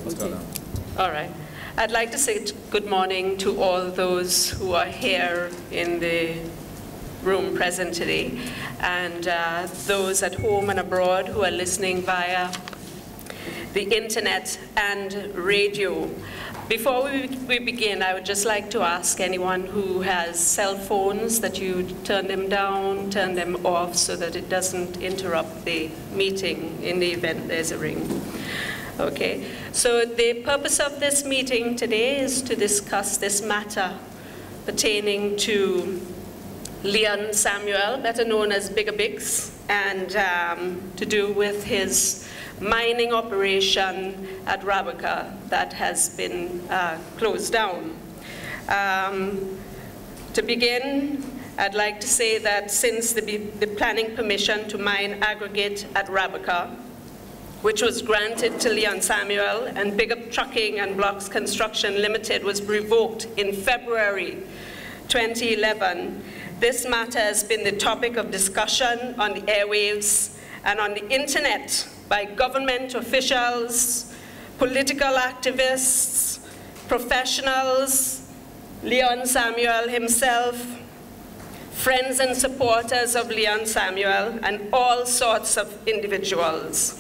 Okay. All right. I'd like to say good morning to all those who are here in the room present today, and those at home and abroad who are listening via the internet and radio. Before we begin, I would just like to ask anyone who has cell phones that you turn them down, turn them off, so that it doesn't interrupt the meeting in the event there's a ring. Okay, so the purpose of this meeting today is to discuss this matter pertaining to Leon Samuel, better known as Bigger Bigs, and to do with his mining operation at Rabaca that has been closed down. To begin, I'd like to say that since the planning permission to mine aggregate at Rabaca, which was granted to Leon Samuel and Big Up Trucking and Blocks Construction Limited, was revoked in February 2011, this matter has been the topic of discussion on the airwaves and on the internet by government officials, political activists, professionals, Leon Samuel himself, friends and supporters of Leon Samuel, and all sorts of individuals.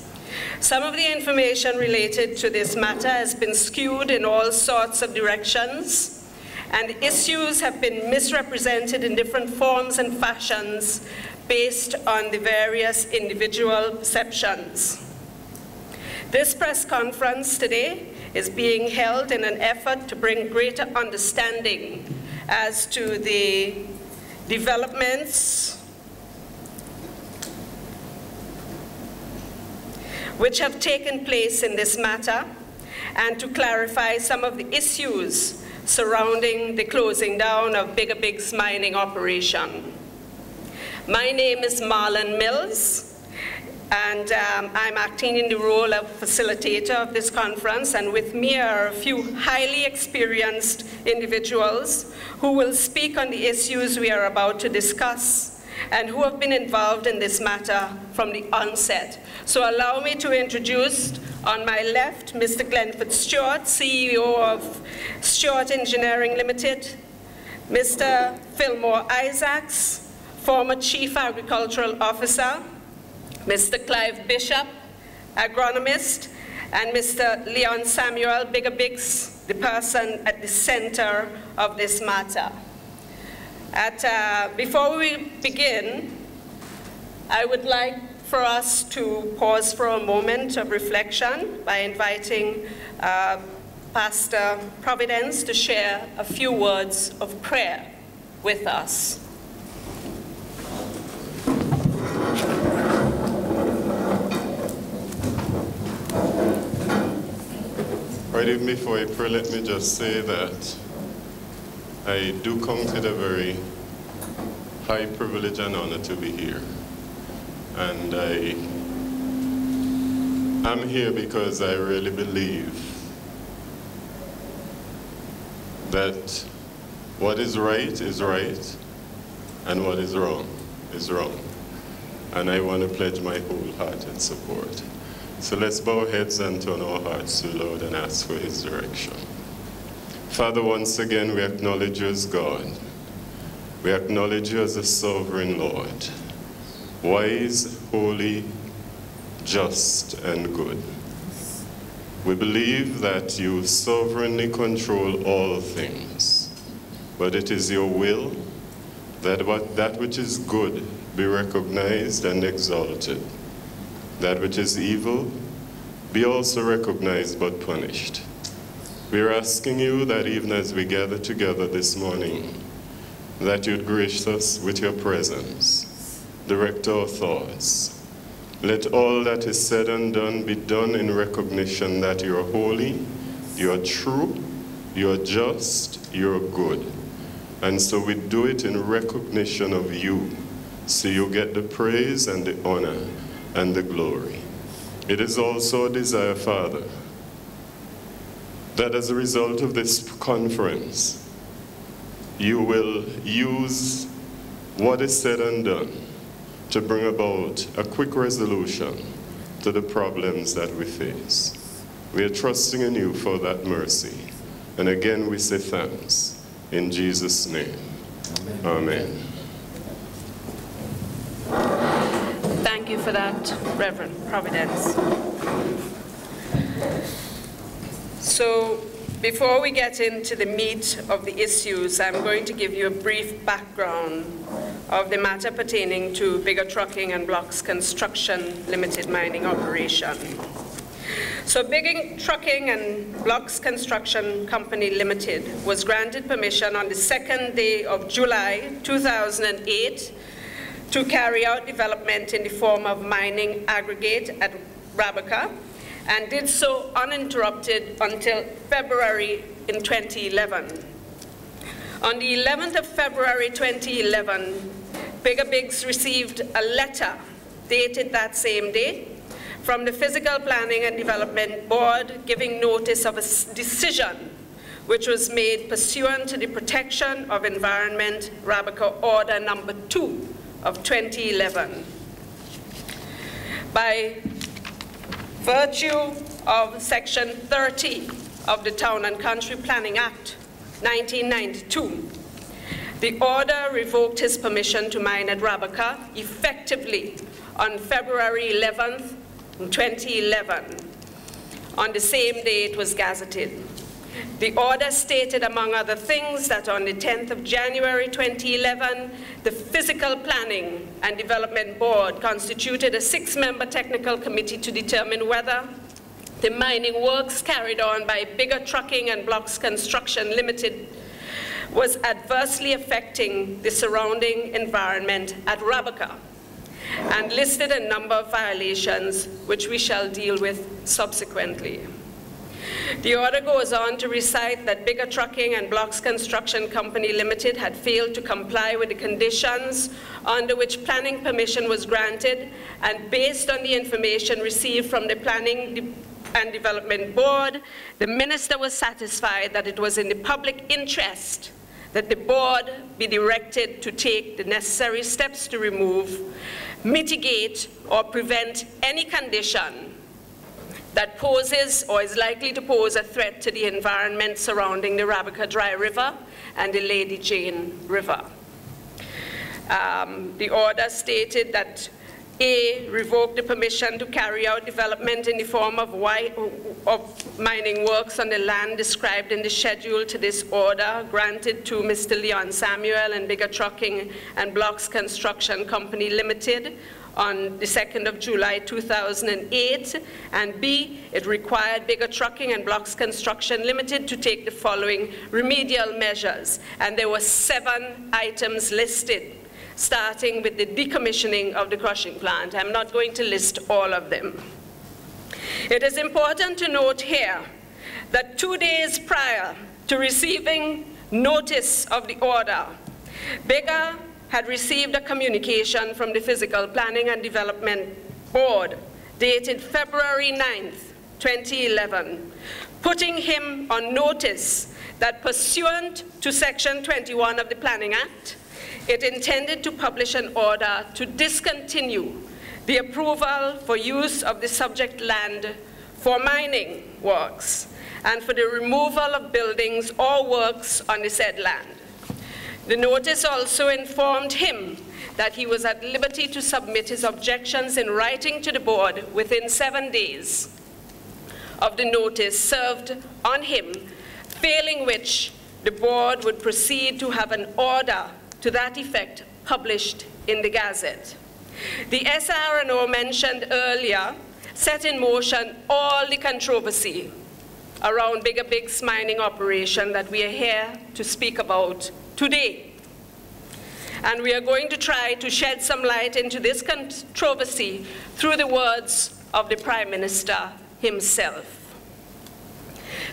Some of the information related to this matter has been skewed in all sorts of directions, and issues have been misrepresented in different forms and fashions based on the various individual perceptions. This press conference today is being held in an effort to bring greater understanding as to the developments which have taken place in this matter, and to clarify some of the issues surrounding the closing down of Bigger Bigs mining operation. My name is Marlon Mills, and I'm acting in the role of facilitator of this conference, and with me are a few highly experienced individuals who will speak on the issues we are about to discuss and who have been involved in this matter from the onset. So allow me to introduce, on my left, Mr. Glenford Stewart, CEO of Stewart Engineering Limited, Mr. Fillmore Isaacs, former Chief Agricultural Officer, Mr. Clive Bishop, agronomist, and Mr. Leon Samuel Bigger Bigs, the person at the center of this matter. Before we begin, I would like for us to pause for a moment of reflection by inviting Pastor Providence to share a few words of prayer with us. Right, even before I pray, let me just say that I do count it a very high privilege and honor to be here. And I am here because I really believe that what is right, and what is wrong. And I want to pledge my wholehearted support. So let's bow our heads and turn our hearts to the Lord and ask for his direction. Father, once again, we acknowledge you as God. We acknowledge you as a sovereign Lord, wise, holy, just, and good. We believe that you sovereignly control all things, but it is your will that that which is good be recognized and exalted, that which is evil be also recognized but punished. We are asking you that even as we gather together this morning, that you'd grace us with your presence, direct our thoughts. Let all that is said and done be done in recognition that you're holy, you're true, you're just, you're good. And so we do it in recognition of you, so you get the praise and the honor and the glory. It is also a desire, Father, that as a result of this conference, you will use what is said and done to bring about a quick resolution to the problems that we face. We are trusting in you for that mercy. And again, we say thanks. In Jesus' name, amen. Thank you for that, Reverend Providence. So, before we get into the meat of the issues, I'm going to give you a brief background of the matter pertaining to Bigger Trucking and Blocks Construction Limited mining operation. So Bigger Trucking and Blocks Construction Company Limited was granted permission on the 2nd day of July 2008 to carry out development in the form of mining aggregate at Rabaca, and did so uninterrupted until February in 2011. On the 11th of February 2011, Bigger Bigs received a letter dated that same day from the Physical Planning and Development Board giving notice of a decision which was made pursuant to the Protection of Environment Rabaca Order Number 2 of 2011. By virtue of Section 30 of the Town and Country Planning Act 1992, the order revoked his permission to mine at Rabaca effectively on February 11th, 2011. On the same day it was gazetted. The order stated, among other things, that on the 10th of January 2011, the Physical Planning and Development Board constituted a 6-member technical committee to determine whether the mining works carried on by Bigger Trucking and Blocks Construction Limited was adversely affecting the surrounding environment at Rabaca, and listed a number of violations which we shall deal with subsequently. The order goes on to recite that Bigger Trucking and Blocks Construction Company Limited had failed to comply with the conditions under which planning permission was granted, and based on the information received from the Planning and Development Board, the minister was satisfied that it was in the public interest that the board be directed to take the necessary steps to remove, mitigate, or prevent any condition that poses or is likely to pose a threat to the environment surrounding the Rabaca Dry River and the Lady Jane River. The order stated that A, revoke the permission to carry out development in the form of mining works on the land described in the schedule to this order granted to Mr. Leon Samuel and Bigger Trucking and Blocks Construction Company Limited on the 2nd of July 2008, and B, it required Bigger Trucking and Blocks Construction Limited to take the following remedial measures, and there were 7 items listed, starting with the decommissioning of the crushing plant. I'm not going to list all of them. It is important to note here that 2 days prior to receiving notice of the order, Bigger had received a communication from the Physical Planning and Development Board dated February 9th, 2011, putting him on notice that pursuant to Section 21 of the Planning Act, it intended to publish an order to discontinue the approval for use of the subject land for mining works and for the removal of buildings or works on the said land. The notice also informed him that he was at liberty to submit his objections in writing to the board within 7 days of the notice served on him, failing which the board would proceed to have an order to that effect published in the Gazette. The SRNO mentioned earlier set in motion all the controversy around Bigger Bigs mining operation that we are here to speak about today. And we are going to try to shed some light into this controversy through the words of the Prime Minister himself.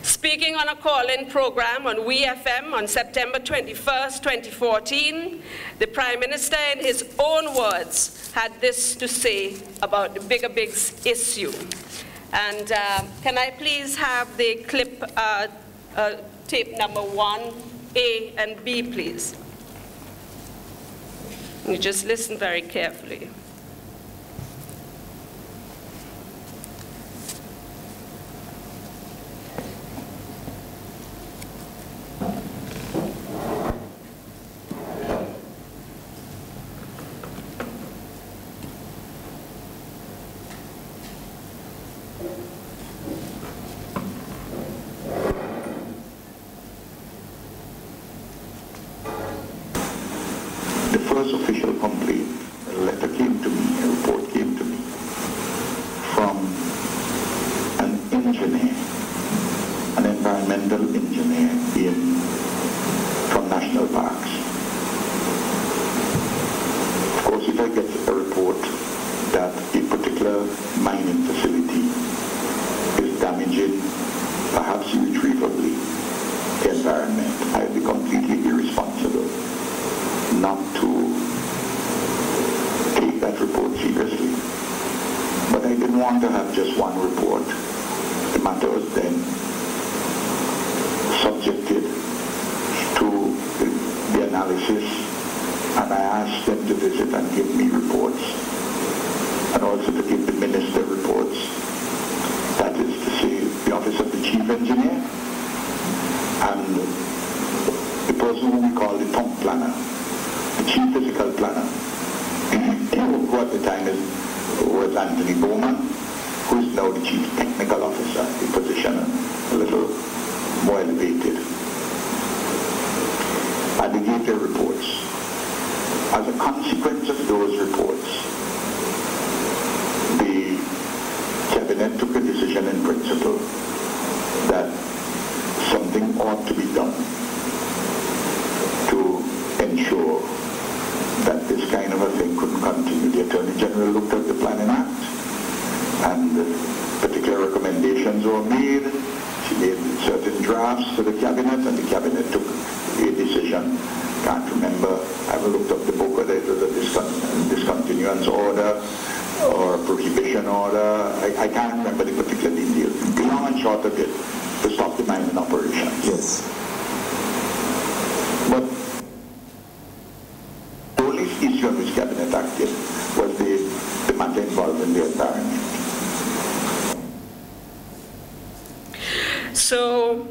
Speaking on a call-in program on WeFM on September 21st, 2014, the Prime Minister, in his own words, had this to say about the Bigger Bigs issue. And can I please have the clip, tape number 1A and B, please? You just listen very carefully. perhaps irretrievably, the environment, I'd be completely irresponsible not to take that report seriously. But I didn't want to have just one report. The matter was then subjected to the analysis, and I asked them to visit and give me reports, and also to give the minister reports. That is to say, the office of the chief engineer and the person who we call the TOM planner, the chief physical planner, who at the time was Anthony Bowman, who is now the chief technical officer, the position a little more elevated. And they gave their reports. As a consequence of those reports, the cabinet took a decision in principle that something ought to be done to ensure that this kind of a thing couldn't continue. The Attorney General looked at the Planning Act, and particular recommendations were made. She made certain drafts to the cabinet, and the cabinet took a decision. Can't remember, I haven't looked up the book, whether it was a discontinuance order or a prohibition order. I can't remember the particular details. The long and short of it, to stop the mining operation. Yes. But the only issue on which cabinet acted was the matter involving the environment. So,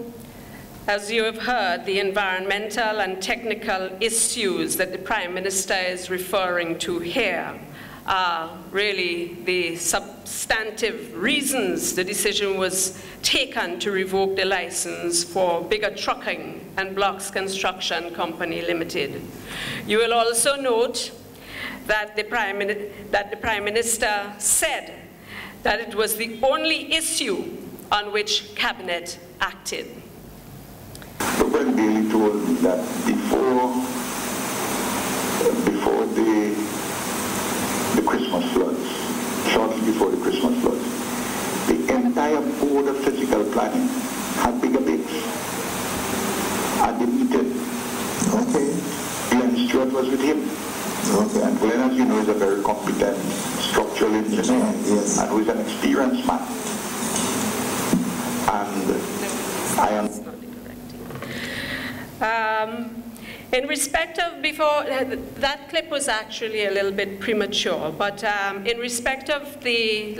as you have heard, the environmental and technical issues that the Prime Minister is referring to here are really the substantive reasons the decision was taken to revoke the license for Bigger Trucking and Blocks Construction Company Limited. You will also note that the Prime Minister said that it was the only issue on which Cabinet acted. But when Bailey told me that before the Christmas floods, shortly before the Christmas floods, the entire board of physical planning had bigger bids at the meeting. Okay. Glenn Stewart was with him. Okay. And Glenn, as you know, is a very competent structural engineer, yes, and who is an experienced man. And I am. In respect of before, that clip was actually a little bit premature, but in respect of the,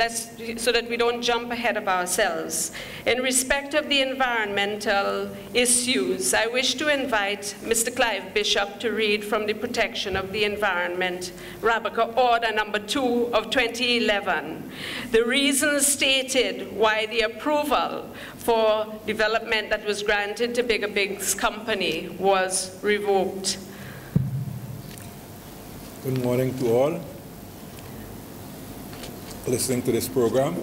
so that we don't jump ahead of ourselves, in respect of the environmental issues, I wish to invite Mr. Clive Bishop to read from the Protection of the Environment, Rabaca Order Number 2 of 2011, the reasons stated why the approval for development that was granted to Bigger Bigs Company was revoked. Good morning to all listening to this program.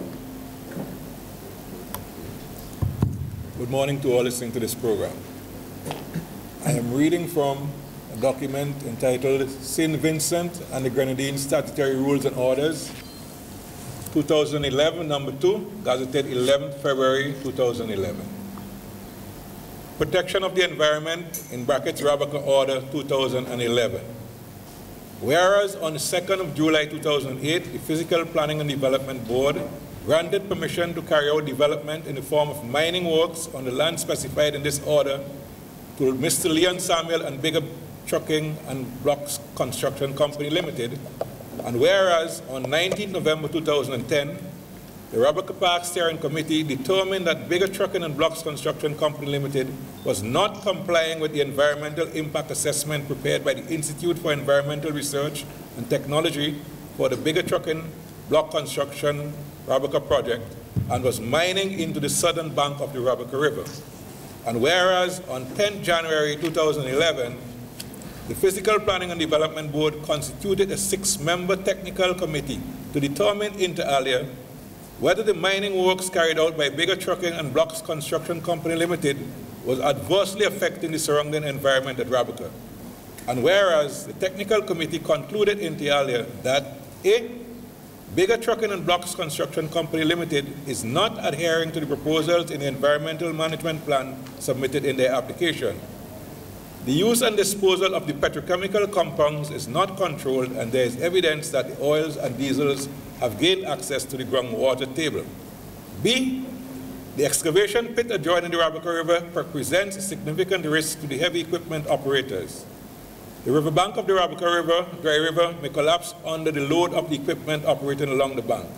Good morning to all listening to this program. I am reading from a document entitled St. Vincent and the Grenadines Statutory Rules and Orders, 2011, number 2, gazetted 11th February 2011. Protection of the Environment, in brackets, Rabaca Order 2011. Whereas on the 2nd of July 2008, the Physical Planning and Development Board granted permission to carry out development in the form of mining works on the land specified in this order to Mr. Leon Samuel and Bigger Trucking and Blocks Construction Company Limited. And whereas on 19 November 2010, the Rabaca Park Steering Committee determined that Bigger Trucking and Blocks Construction Company Limited was not complying with the environmental impact assessment prepared by the Institute for Environmental Research and Technology for the Bigger Trucking Block Construction Rabaca project and was mining into the southern bank of the Rabaca River. And whereas on 10 January 2011, the Physical Planning and Development Board constituted a 6-member technical committee to determine inter alia whether the mining works carried out by Bigger Trucking and Blocks Construction Company Limited was adversely affecting the surrounding environment at Rabaca. And whereas the technical committee concluded inter alia that A, Bigger Trucking and Blocks Construction Company Limited is not adhering to the proposals in the environmental management plan submitted in their application. The use and disposal of the petrochemical compounds is not controlled, and there is evidence that the oils and diesels have gained access to the groundwater table. B, the excavation pit adjoining the Rabaca River presents a significant risk to the heavy equipment operators. The riverbank of the Rabaca River, Dry River, may collapse under the load of the equipment operating along the bank.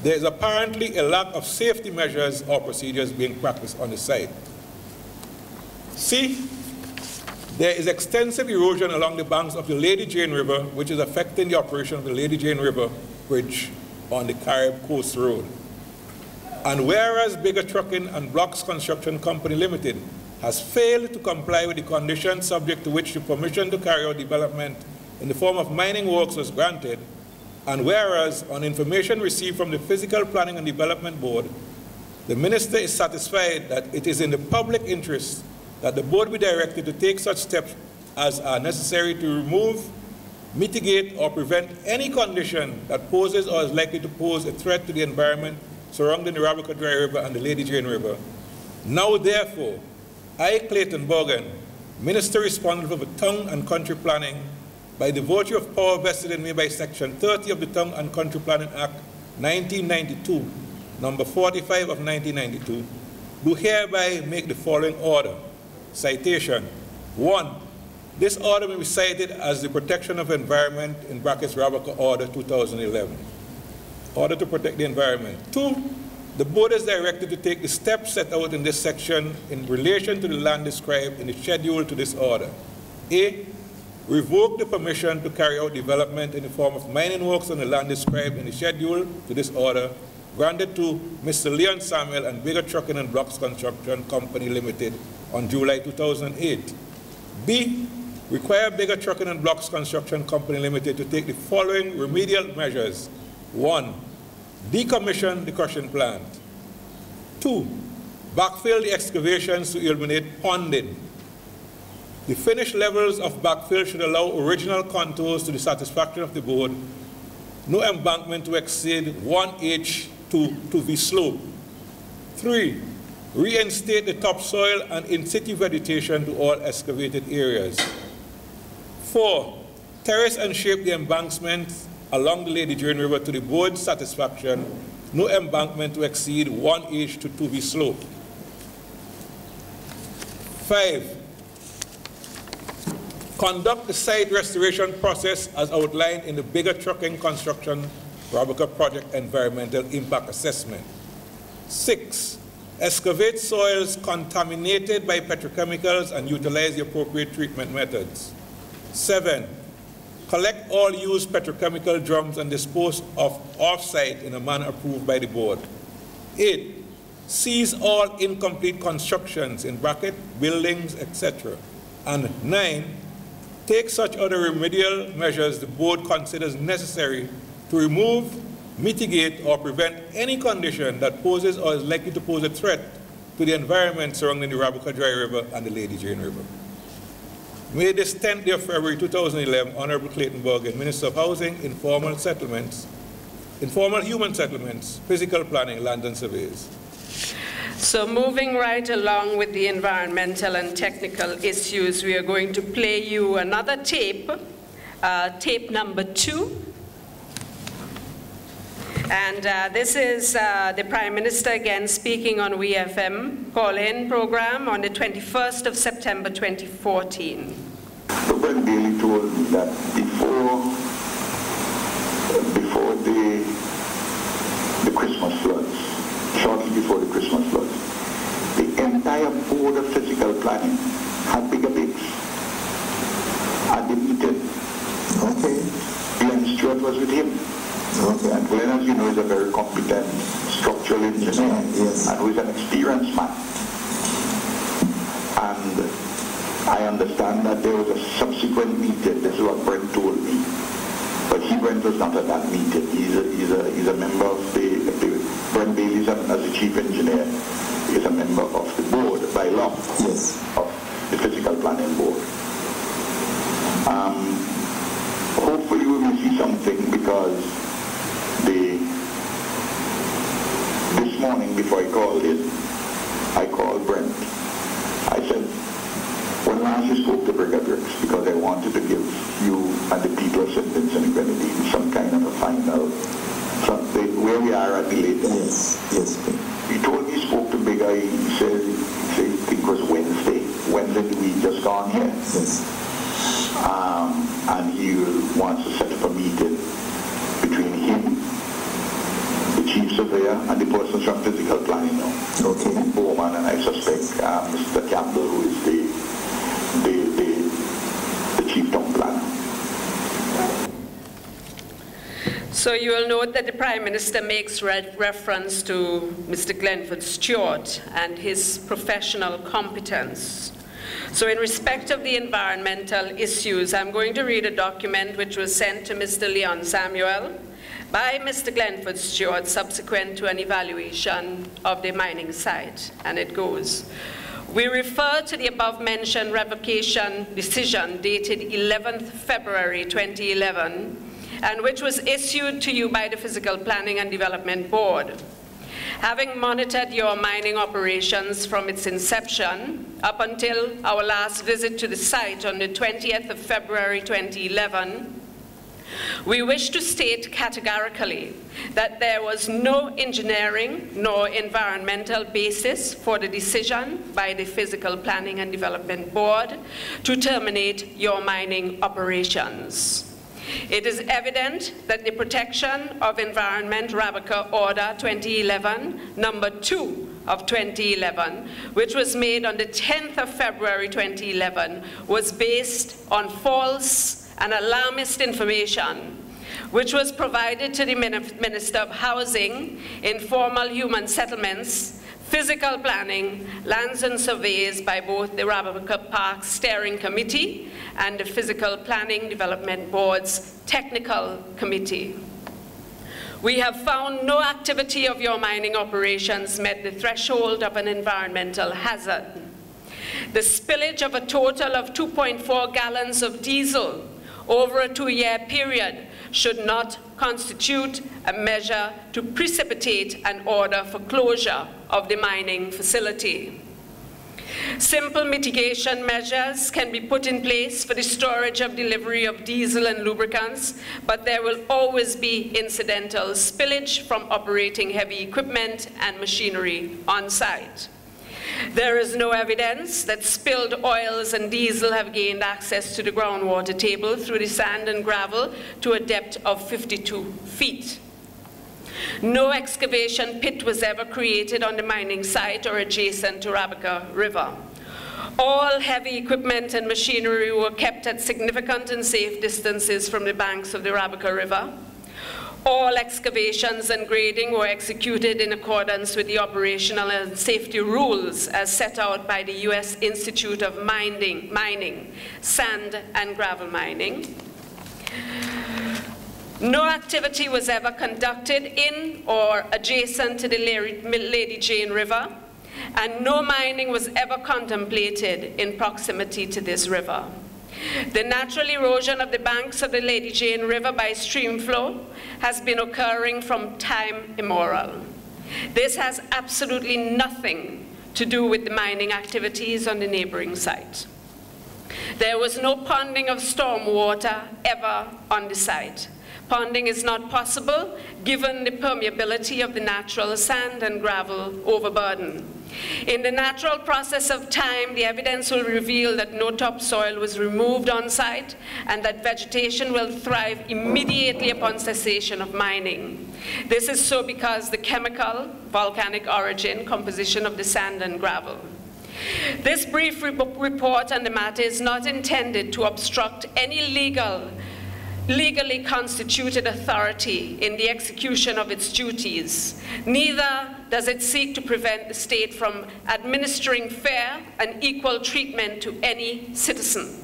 There is apparently a lack of safety measures or procedures being practiced on the site. C, there is extensive erosion along the banks of the Lady Jane River, which is affecting the operation of the Lady Jane River Bridge on the Carib Coast Road. And whereas Bigger Trucking and Blocks Construction Company Limited has failed to comply with the conditions subject to which the permission to carry out development in the form of mining works was granted, and whereas on information received from the Physical Planning and Development Board, the Minister is satisfied that it is in the public interest that the board be directed to take such steps as are necessary to remove, mitigate, or prevent any condition that poses or is likely to pose a threat to the environment surrounding the Rabaca Dry River and the Lady Jane River. Now, therefore, I, Clayton Borgen, Minister responsible for Town and Country Planning, by the virtue of power vested in me by Section 30 of the Town and Country Planning Act 1992, number 45 of 1992, do hereby make the following order. Citation. 1. This order may be cited as the Protection of Environment in brackets Rabaca Order 2011. Order to protect the environment. 2. The board is directed to take the steps set out in this section in relation to the land described in the schedule to this order. A. Revoke the permission to carry out development in the form of mining works on the land described in the schedule to this order, granted to Mr. Leon Samuel and Bigger Trucking and Blocks Construction Company Limited on July 2008. B. Require Bigger Trucking and Blocks Construction Company Limited to take the following remedial measures. 1. Decommission the crushing plant. 2. Backfill the excavations to eliminate ponding. The finished levels of backfill should allow original contours to the satisfaction of the board. No embankment to exceed 1H to 2V slope. 3. Reinstate the topsoil and in-situ vegetation to all excavated areas. 4. Terrace and shape the embankments along the Lady Jane River to the board's satisfaction. No embankment to exceed 1H to 2V slope. 5. Conduct the site restoration process as outlined in the Bigger Trucking Construction Rabaca Project Environmental Impact Assessment. 6. Excavate soils contaminated by petrochemicals and utilize the appropriate treatment methods. 7. Collect all used petrochemical drums and dispose of off-site in a manner approved by the board. 8. Seize all incomplete constructions, in bracket, buildings, etc. And 9. Take such other remedial measures the board considers necessary to remove, mitigate, or prevent any condition that poses or is likely to pose a threat to the environment surrounding the Rabaca Dry River and the Lady Jane River. May this 10th day of February 2011, Honorable Clayton Borgen, Minister of Housing, Informal Settlements, Informal Human Settlements, Physical Planning, Land and Surveys. So moving right along with the environmental and technical issues, we are going to play you another tape, tape number 2. And this is the Prime Minister again speaking on WeFM call-in program on the 21st of September 2014. Brent Bailey told me that before the Christmas floods, shortly before the Christmas floods, the entire Board of Physical Planning had bigger bids at the meeting. Okay. Glenn Stewart was with him. Okay. And Glenn, as you know, is a very competent structural engineer, yes, and who is an experienced man. And I understand that there was a subsequent meeting. This is what Brent told me. But Brent was not at that meeting. He's a member of the Brent Bailey, as the chief engineer, is a member of the board by law. Yes. Of the Physical Planning Board. Hopefully we will see something, because morning before I called it, I called Brent. I said, when last you spoke to Brigadier, because I wanted to give you and the people of St. Vincent and Grenadines some kind of a final, something where we are at the latest. Yes. He told me he spoke to Big Eye, he said I think it was Wednesday we just gone here. Yes. And he wants to set up a meeting between him, the chief surveyor, and the person from physical planning now. Okay. Bowman, and I suspect Mr. Campbell, who is the chief town planner. So you will note that the Prime Minister makes reference to Mr. Glenford Stewart and his professional competence. So in respect of the environmental issues, I'm going to read a document which was sent to Mr. Leon Samuel by Mr. Glenford Stewart subsequent to an evaluation of the mining site, and it goes, we refer to the above-mentioned revocation decision dated 11th February 2011, and which was issued to you by the Physical Planning and Development Board. Having monitored your mining operations from its inception up until our last visit to the site on the 20th of February 2011, we wish to state categorically that there was no engineering nor environmental basis for the decision by the Physical Planning and Development Board to terminate your mining operations. It is evident that the Protection of Environment Rabaca Order 2011, number 2 of 2011, which was made on the 10th of February 2011, was based on false and alarmist information, which was provided to the Minister of Housing, Informal Human Settlements, Physical Planning, Lands and Surveys by both the Rabaca Park Steering Committee and the Physical Planning Development Board's Technical Committee. We have found no activity of your mining operations met the threshold of an environmental hazard. The spillage of a total of 2.4 gallons of diesel over a 2-year period should not constitute a measure to precipitate an order for closure of the mining facility. Simple mitigation measures can be put in place for the storage of delivery of diesel and lubricants, but there will always be incidental spillage from operating heavy equipment and machinery on site. There is no evidence that spilled oils and diesel have gained access to the groundwater table through the sand and gravel to a depth of 52 feet. No excavation pit was ever created on the mining site or adjacent to Rabaca River. All heavy equipment and machinery were kept at significant and safe distances from the banks of the Rabaca River. All excavations and grading were executed in accordance with the operational and safety rules as set out by the U.S. Institute of Mining, Sand and Gravel Mining. No activity was ever conducted in or adjacent to the Lady Jane River, and no mining was ever contemplated in proximity to this river. The natural erosion of the banks of the Lady Jane River by stream flow has been occurring from time immemorial. This has absolutely nothing to do with the mining activities on the neighboring site. There was no ponding of storm water ever on the site. Ponding is not possible given the permeability of the natural sand and gravel overburden. In the natural process of time, the evidence will reveal that no topsoil was removed on site and that vegetation will thrive immediately upon cessation of mining. This is so because the chemical, volcanic origin, composition of the sand and gravel. This brief report on the matter is not intended to obstruct any legally constituted authority in the execution of its duties. Neither does it seek to prevent the state from administering fair and equal treatment to any citizen.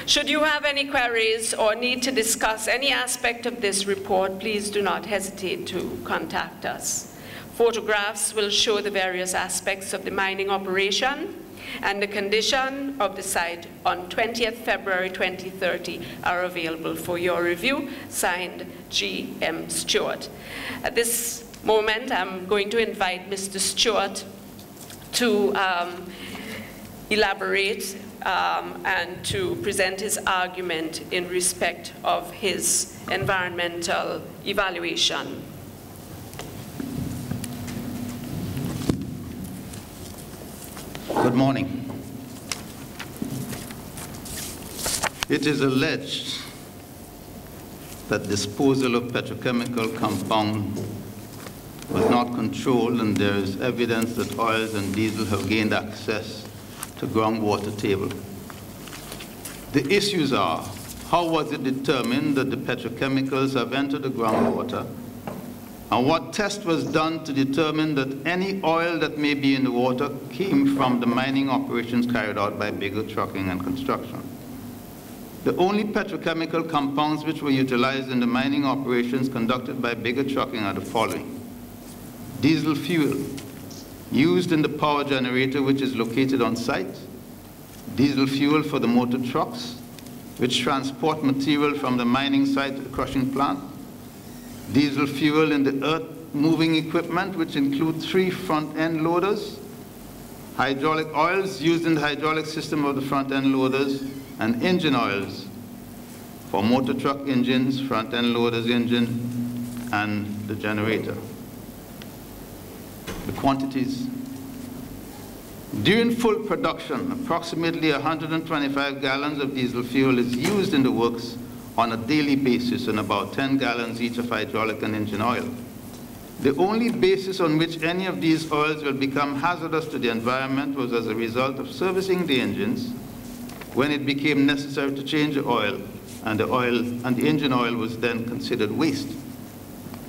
Should you have any queries or need to discuss any aspect of this report, please do not hesitate to contact us. Photographs will show the various aspects of the mining operation, and the condition of the site on 20th February 2030 are available for your review. Signed, G.M. Stewart. At this moment, I'm going to invite Mr. Stewart to elaborate and to present his argument in respect of his environmental evaluation. Good morning. It is alleged that disposal of petrochemical compound was not controlled, and there is evidence that oils and diesel have gained access to groundwater table. The issues are, how was it determined that the petrochemicals have entered the groundwater? And what test was done to determine that any oil that may be in the water came from the mining operations carried out by Bigger Trucking and Construction? The only petrochemical compounds which were utilized in the mining operations conducted by Bigger Trucking are the following: diesel fuel used in the power generator which is located on site, diesel fuel for the motor trucks which transport material from the mining site to the crushing plant, diesel fuel in the earth moving equipment which include 3 front-end loaders, hydraulic oils used in the hydraulic system of the front-end loaders, and engine oils for motor truck engines, front-end loaders engine, and the generator. The quantities. During full production, approximately 125 gallons of diesel fuel is used in the works on a daily basis, and about 10 gallons each of hydraulic and engine oil. The only basis on which any of these oils will become hazardous to the environment was as a result of servicing the engines, when it became necessary to change the oil, and the engine oil was then considered waste.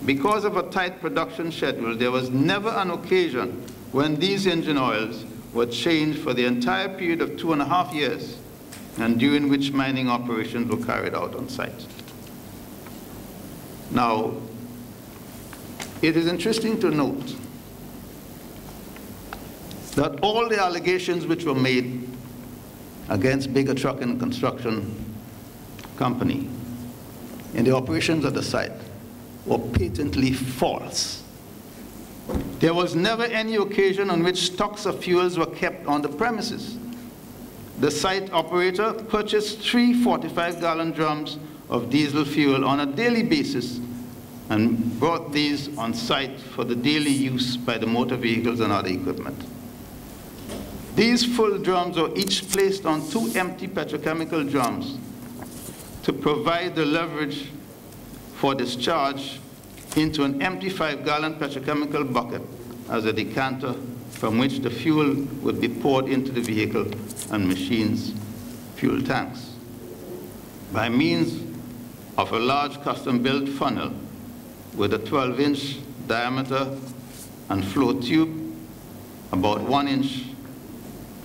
Because of a tight production schedule, there was never an occasion when these engine oils were changed for the entire period of 2.5 years, and during which mining operations were carried out on site. Now, it is interesting to note that all the allegations which were made against Bigger Trucking and Construction Company in the operations at the site were patently false. There was never any occasion on which stocks of fuels were kept on the premises. The site operator purchased 3 45-gallon drums of diesel fuel on a daily basis and brought these on site for the daily use by the motor vehicles and other equipment. These full drums were each placed on 2 empty petrochemical drums to provide the leverage for discharge into an empty 5-gallon petrochemical bucket as a decanter from which the fuel would be poured into the vehicle and machines' fuel tanks. By means of a large custom-built funnel with a 12-inch diameter and flow tube, about 1 inch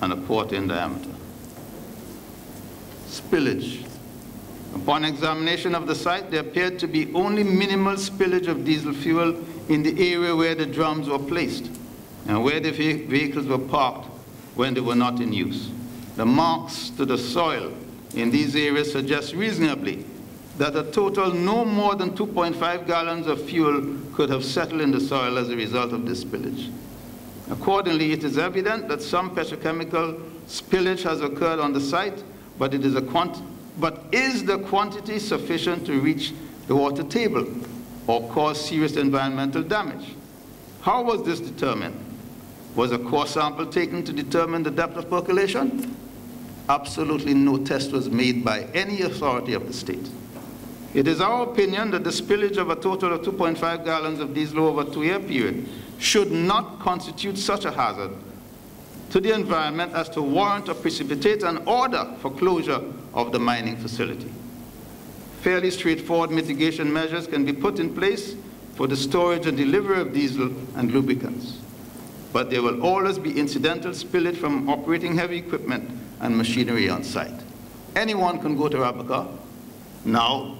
and a quarter in diameter. Spillage. Upon examination of the site, there appeared to be only minimal spillage of diesel fuel in the area where the drums were placed and where the vehicles were parked when they were not in use. The marks to the soil in these areas suggest reasonably that a total no more than 2.5 gallons of fuel could have settled in the soil as a result of this spillage. Accordingly, it is evident that some petrochemical spillage has occurred on the site, but is the quantity sufficient to reach the water table or cause serious environmental damage? How was this determined? Was a core sample taken to determine the depth of percolation? Absolutely no test was made by any authority of the state. It is our opinion that the spillage of a total of 2.5 gallons of diesel over a 2-year period should not constitute such a hazard to the environment as to warrant or precipitate an order for closure of the mining facility. Fairly straightforward mitigation measures can be put in place for the storage and delivery of diesel and lubricants, but there will always be incidental spillage from operating heavy equipment and machinery on site. Anyone can go to Rabaca now,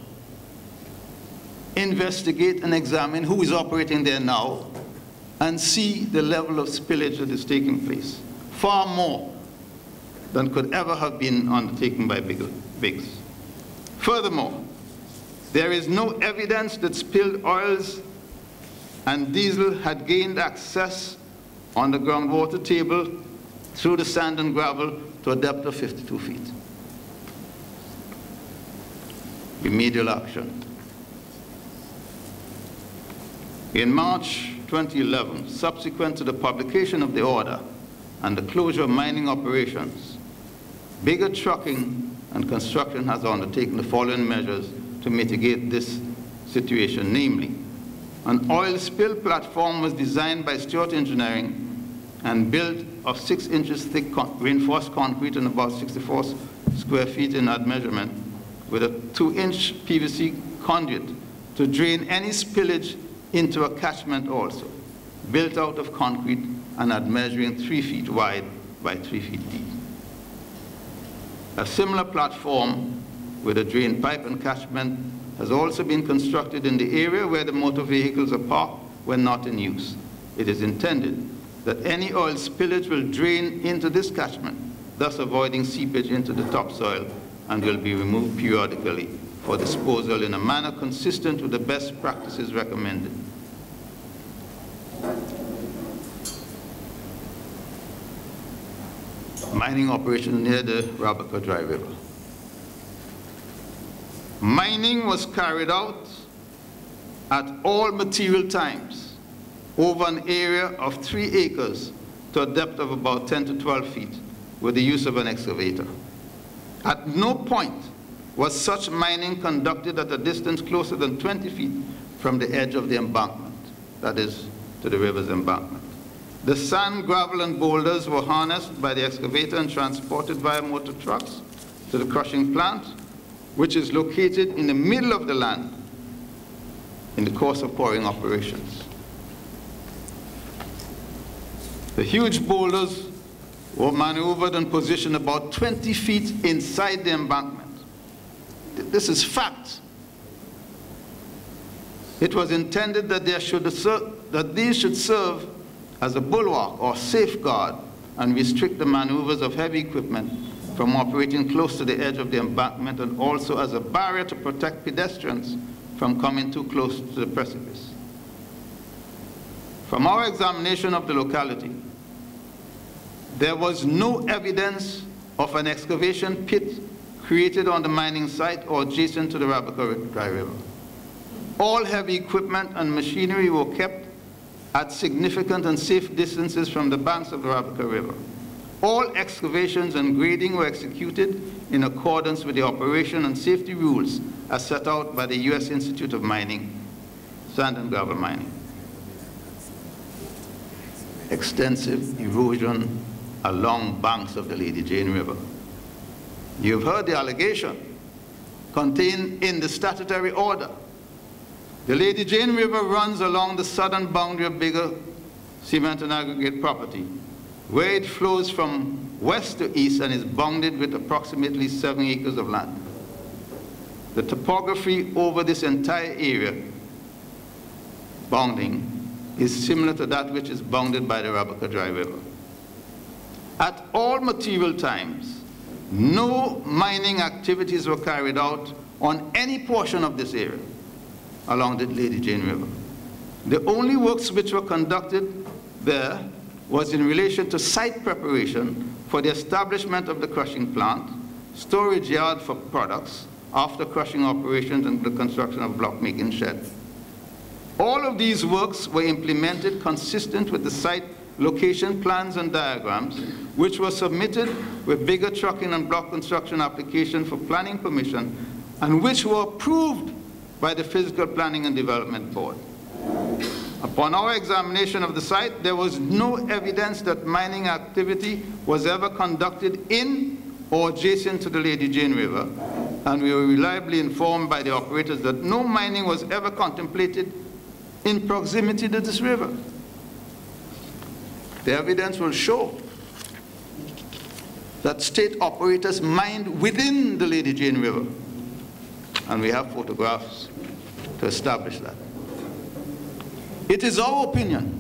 investigate and examine who is operating there now, and see the level of spillage that is taking place. Far more than could ever have been undertaken by Biggs. Furthermore, there is no evidence that spilled oils and diesel had gained access on the groundwater table through the sand and gravel to a depth of 52 feet. Remedial action. In March 2011, subsequent to the publication of the order and the closure of mining operations, Bigger Trucking and Construction has undertaken the following measures to mitigate this situation, namely, an oil spill platform was designed by Stewart Engineering and built of 6 inches thick reinforced concrete and about 64 square feet in that measurement, with a 2-inch PVC conduit to drain any spillage into a catchment also, built out of concrete and at measuring 3 feet wide by 3 feet deep. A similar platform with a drain pipe and catchment has also been constructed in the area where the motor vehicles are parked when not in use. It is intended that any oil spillage will drain into this catchment, thus avoiding seepage into the topsoil, and will be removed periodically for disposal in a manner consistent with the best practices recommended. Mining operation near the Rabaca Dry River. Mining was carried out at all material times over an area of 3 acres to a depth of about 10 to 12 feet with the use of an excavator. At no point was such mining conducted at a distance closer than 20 feet from the edge of the embankment, that is, to the river's embankment. The sand, gravel, and boulders were harnessed by the excavator and transported via motor trucks to the crushing plant, which is located in the middle of the land in the course of quarrying operations. The huge boulders were maneuvered and positioned about 20 feet inside the embankment. This is fact. It was intended that these should serve as a bulwark or safeguard and restrict the maneuvers of heavy equipment from operating close to the edge of the embankment, and also as a barrier to protect pedestrians from coming too close to the precipice. From our examination of the locality, there was no evidence of an excavation pit created on the mining site or adjacent to the Rabaca Dry River. All heavy equipment and machinery were kept at significant and safe distances from the banks of the Rabaca River. All excavations and grading were executed in accordance with the operation and safety rules as set out by the U.S. Institute of Mining, Sand and Gravel Mining. Extensive erosion along banks of the Lady Jane River. You've heard the allegation contained in the statutory order. The Lady Jane River runs along the southern boundary of Bigger Cement and Aggregate property, where it flows from west to east and is bounded with approximately 7 acres of land. The topography over this entire area bounding is similar to that which is bounded by the Rabaca Dry River. At all material times, no mining activities were carried out on any portion of this area along the Lady Jane River. The only works which were conducted there was in relation to site preparation for the establishment of the crushing plant, storage yard for products after crushing operations, and the construction of block-making shed. All of these works were implemented consistent with the site location plans and diagrams, which were submitted with Bigger Trucking and block construction application for planning permission, and which were approved by the Physical Planning and Development Board. Upon our examination of the site, there was no evidence that mining activity was ever conducted in or adjacent to the Lady Jane River, and we were reliably informed by the operators that no mining was ever contemplated in proximity to this river. The evidence will show that state operators mined within the Lady Jane River, and we have photographs to establish that. It is our opinion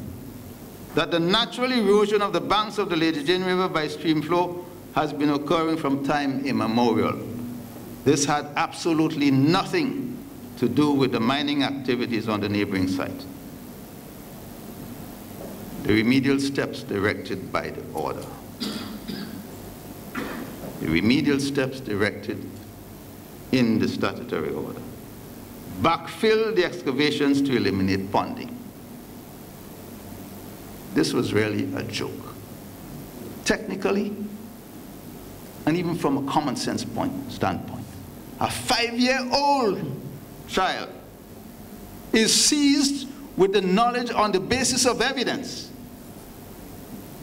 that the natural erosion of the banks of the Lady Jane River by stream flow has been occurring from time immemorial. This had absolutely nothing to do with the mining activities on the neighboring site. the remedial steps directed by the order. The remedial steps directed in the statutory order. Backfill the excavations to eliminate ponding. This was really a joke. Technically, and even from a common sense standpoint, a 5-year-old child is seized with the knowledge on the basis of evidence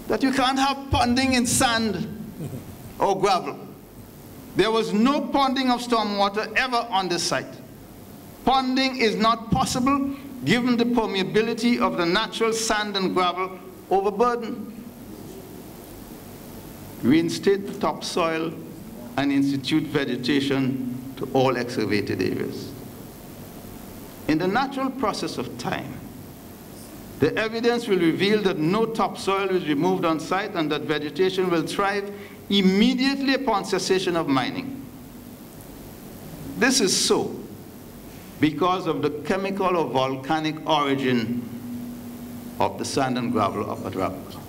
that you can't have ponding in sand or gravel. There was no ponding of stormwater ever on this site. Ponding is not possible given the permeability of the natural sand and gravel overburden. Reinstate the topsoil and institute vegetation to all excavated areas. In the natural process of time, the evidence will reveal that no topsoil is removed on site and that vegetation will thrive immediately upon cessation of mining. This is so because of the chemical or volcanic origin of the sand and gravel up at Rabaca.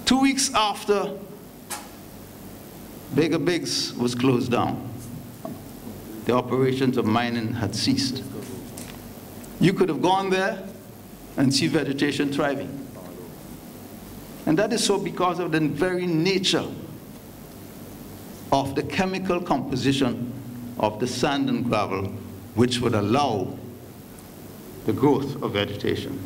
2 weeks after Bega Biggs was closed down, the operations of mining had ceased. You could have gone there and see vegetation thriving. And that is so because of the very nature of the chemical composition of the sand and gravel, which would allow the growth of vegetation.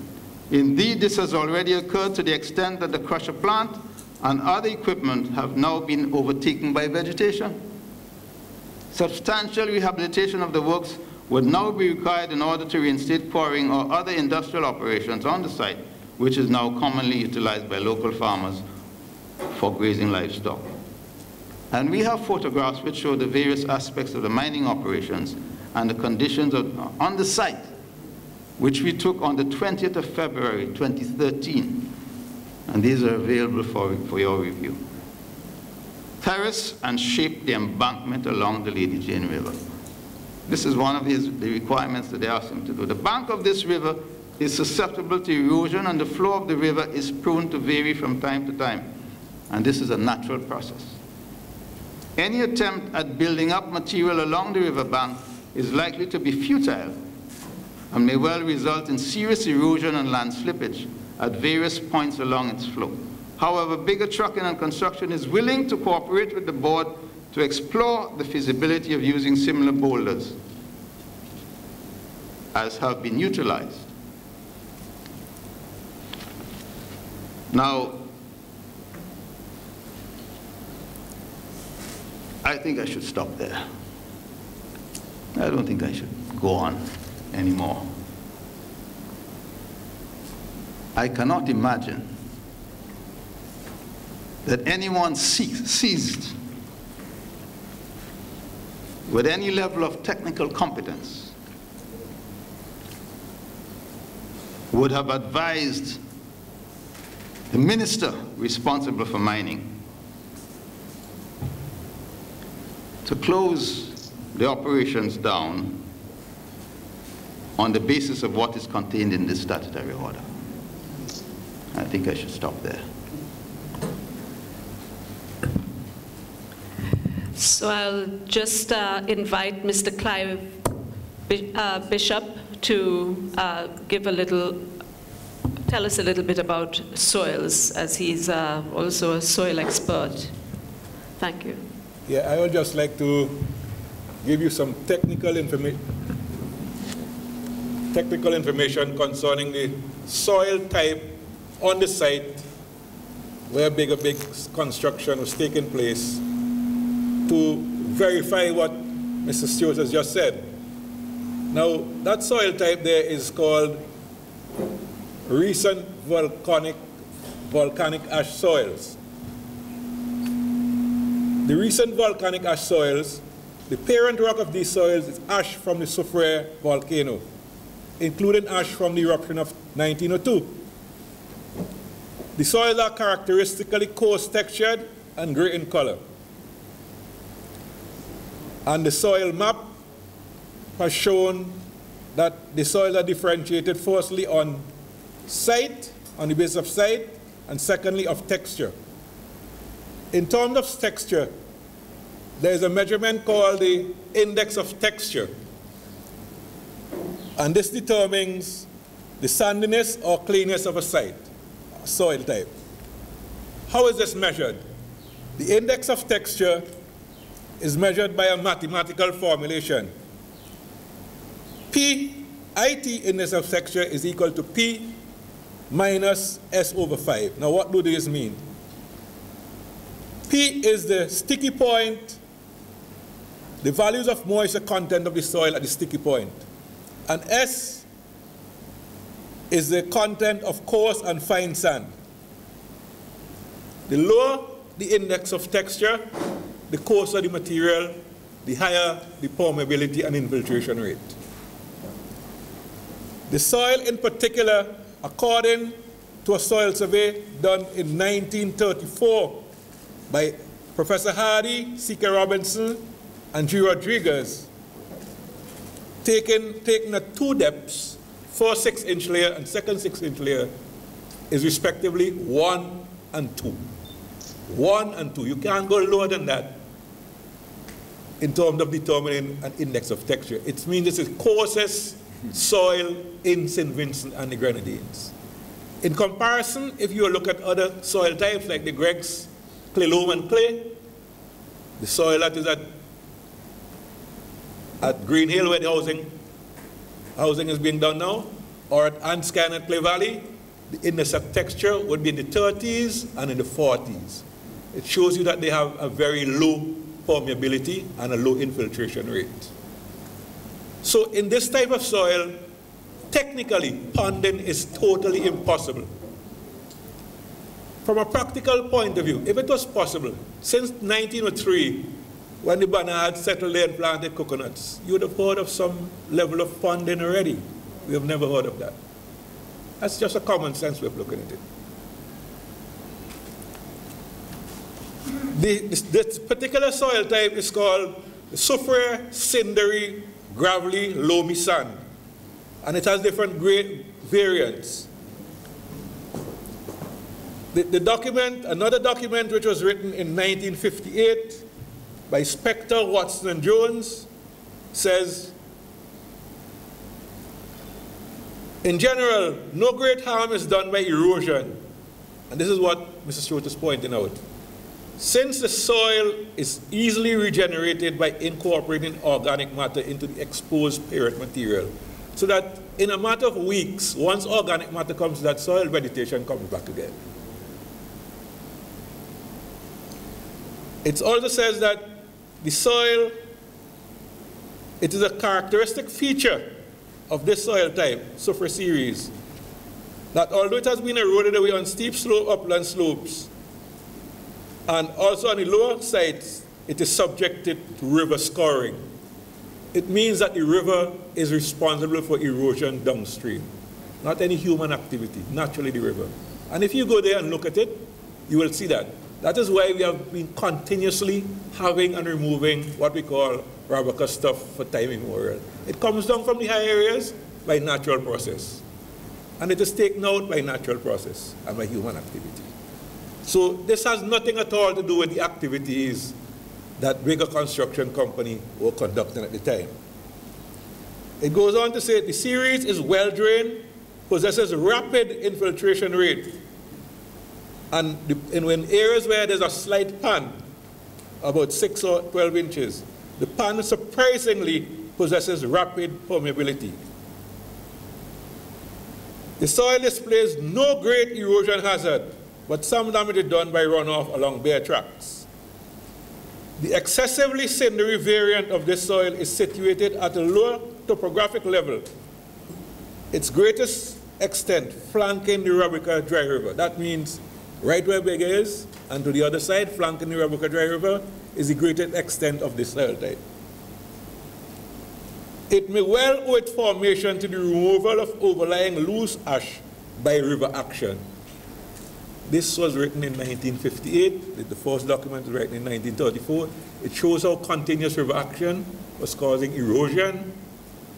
Indeed, this has already occurred to the extent that the crusher plant and other equipment have now been overtaken by vegetation. Substantial rehabilitation of the works would now be required in order to reinstate quarrying or other industrial operations on the site, which is now commonly utilized by local farmers for grazing livestock. And we have photographs which show the various aspects of the mining operations and the conditions on the site, which we took on the 20th of February, 2013. And these are available for your review. Terrace and shape the embankment along the Lady Jane River. This is one of the requirements that they asked him to do. The bank of this river is susceptible to erosion and the flow of the river is prone to vary from time to time. And this is a natural process. Any attempt at building up material along the river bank is likely to be futile and may well result in serious erosion and land slippage at various points along its flow. However, Bigger Trucking and Construction is willing to cooperate with the board to explore the feasibility of using similar boulders as have been utilized. Now, I think I should stop there. I don't think I should go on anymore. I cannot imagine that anyone seized with any level of technical competence would have advised the minister responsible for mining to close the operations down on the basis of what is contained in this statutory order. I think I should stop there. So I'll just invite Mr. Clive Bishop to tell us a little bit about soils, as he's also a soil expert. Thank you. Yeah, I would just like to give you some technical information concerning the soil type on the site where Bigger Biggs construction was taking place to verify what Mr. Stewart has just said. Now, that soil type there is called recent volcanic ash soils. The recent volcanic ash soils, the parent rock of these soils is ash from the Soufriere volcano, including ash from the eruption of 1902. The soils are characteristically coarse textured and gray in color. And the soil map has shown that the soils are differentiated firstly on site, on the basis of site, and secondly of texture. In terms of texture, there is a measurement called the index of texture. And this determines the sandiness or cleanness of a site, soil type. How is this measured? The index of texture is measured by a mathematical formulation. IT index of texture is equal to P minus S over 5. Now what do this mean? P is the sticky point, the values of moisture content of the soil at the sticky point. And S is the content of coarse and fine sand. The lower the index of texture, the coarser the material, the higher the permeability and infiltration rate. The soil in particular, according to a soil survey done in 1934 by Professor Hardy, C.K. Robinson, and G. Rodriguez, taken at two depths, first 6-inch layer and second 6-inch layer, is respectively 1 and 2. 1 and 2. You can't go lower than that in terms of determining an index of texture. It means this is coarsest soil in St. Vincent and the Grenadines. In comparison, if you look at other soil types like the Greggs, clay loam and clay, the soil that is at Green Hill where the housing is being done now, or at Anscan at Clay Valley, the index of texture would be in the 30s and in the 40s. It shows you that they have a very low permeability and a low infiltration rate. So in this type of soil, technically, ponding is totally impossible. From a practical point of view, if it was possible, since 1903, when the Bana had settled there and planted coconuts, you would have heard of some level of ponding already. We have never heard of that. That's just a common sense way of looking at it. This particular soil type is called the Soufriere, Cindery, Gravelly, Loamy sand. And it has different grade variants. Another document which was written in 1958 by Spector, Watson, and Jones says, in general, no great harm is done by erosion. And this is what Mrs. Schroeder is pointing out. Since the soil is easily regenerated by incorporating organic matter into the exposed parent material, so that in a matter of weeks, once organic matter comes to that soil, vegetation comes back again. It also says that the soil, it is a characteristic feature of this soil type, Soufriere series, that although it has been eroded away on steep slope, upland slopes, and also on the lower sides, it is subjected to river scouring. It means that the river is responsible for erosion downstream, not any human activity, naturally the river. And if you go there and look at it, you will see that. That is why we have been continuously having and removing what we call Rabaca stuff for time immemorial. It comes down from the high areas by natural process. And it is taken out by natural process and by human activity. So this has nothing at all to do with the activities that Baker Construction Company were conducting at the time. It goes on to say the series is well drained, possesses rapid infiltration rate, and in areas where there's a slight pan, about 6 or 12 inches, the pan surprisingly possesses rapid permeability. The soil displays no great erosion hazard, but some damage is done by runoff along bare tracts. The excessively cindery variant of this soil is situated at a lower topographic level, its greatest extent flanking the Rabaca Dry River. That means right where Bega is, and to the other side, flanking the Rabaca Dry River, is the greatest extent of this soil type. It may well owe its formation to the removal of overlying loose ash by river action. This was written in 1958. The first document was written in 1934. It shows how continuous river action was causing erosion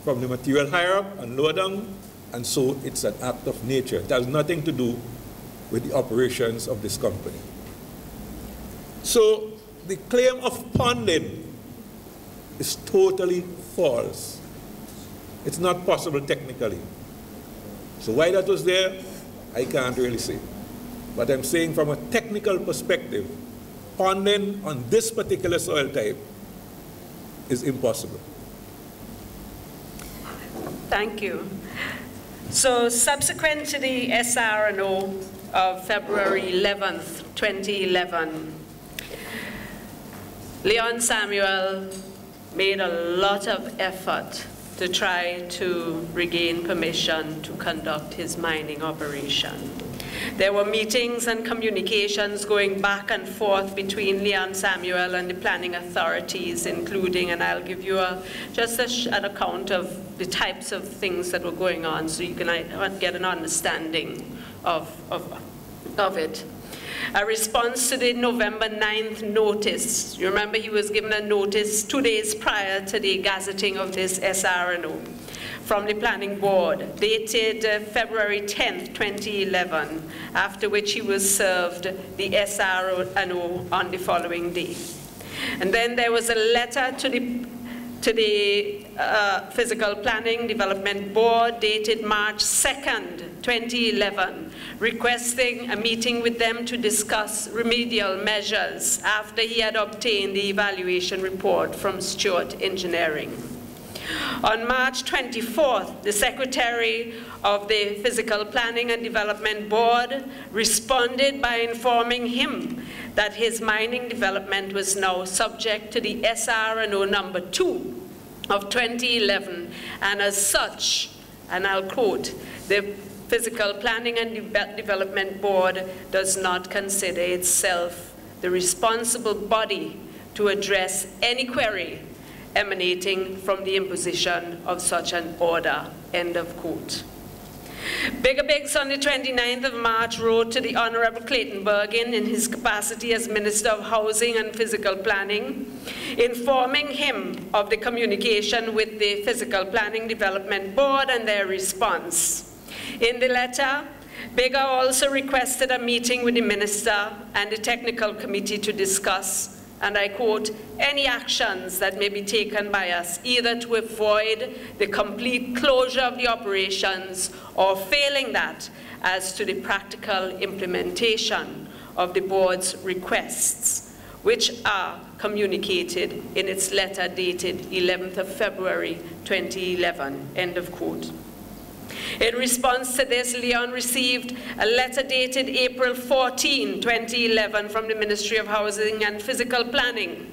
from the material higher up and lower down, and so it's an act of nature. It has nothing to do with the operations of this company. So the claim of ponding is totally false. It's not possible technically. So why that was there, I can't really say. But I'm saying from a technical perspective, ponding on this particular soil type is impossible. Thank you. So subsequent to the SRNO of February 11th, 2011, Leon Samuel made a lot of effort to try to regain permission to conduct his mining operation. There were meetings and communications going back and forth between Leon Samuel and the planning authorities, including, and I'll give you just an account of the types of things that were going on so you can get an understanding of it. A response to the November 9th notice. You remember he was given a notice 2 days prior to the gazetting of this SRNO from the planning board, dated February 10th, 2011, after which he was served the SRNO on the following day. And then there was a letter to the Physical Planning Development Board dated March 2nd, 2011, requesting a meeting with them to discuss remedial measures after he had obtained the evaluation report from Stewart Engineering. On March 24th, the Secretary of the Physical Planning and Development Board responded by informing him that his mining development was now subject to the SRNO number 2 of 2011, and as such, and I'll quote, the Physical Planning and Development Board does not consider itself the responsible body to address any query emanating from the imposition of such an order, end of quote. Bigger Biggs on the 29th of March wrote to the Honorable Clayton Bergin in his capacity as Minister of Housing and Physical Planning, informing him of the communication with the Physical Planning Development Board and their response. In the letter, Bigger also requested a meeting with the Minister and the Technical Committee to discuss, and I quote, any actions that may be taken by us, either to avoid the complete closure of the operations or failing that, as to the practical implementation of the board's requests, which are communicated in its letter dated 11th of February 2011, end of quote. In response to this, Leon received a letter dated April 14, 2011 from the Ministry of Housing and Physical Planning,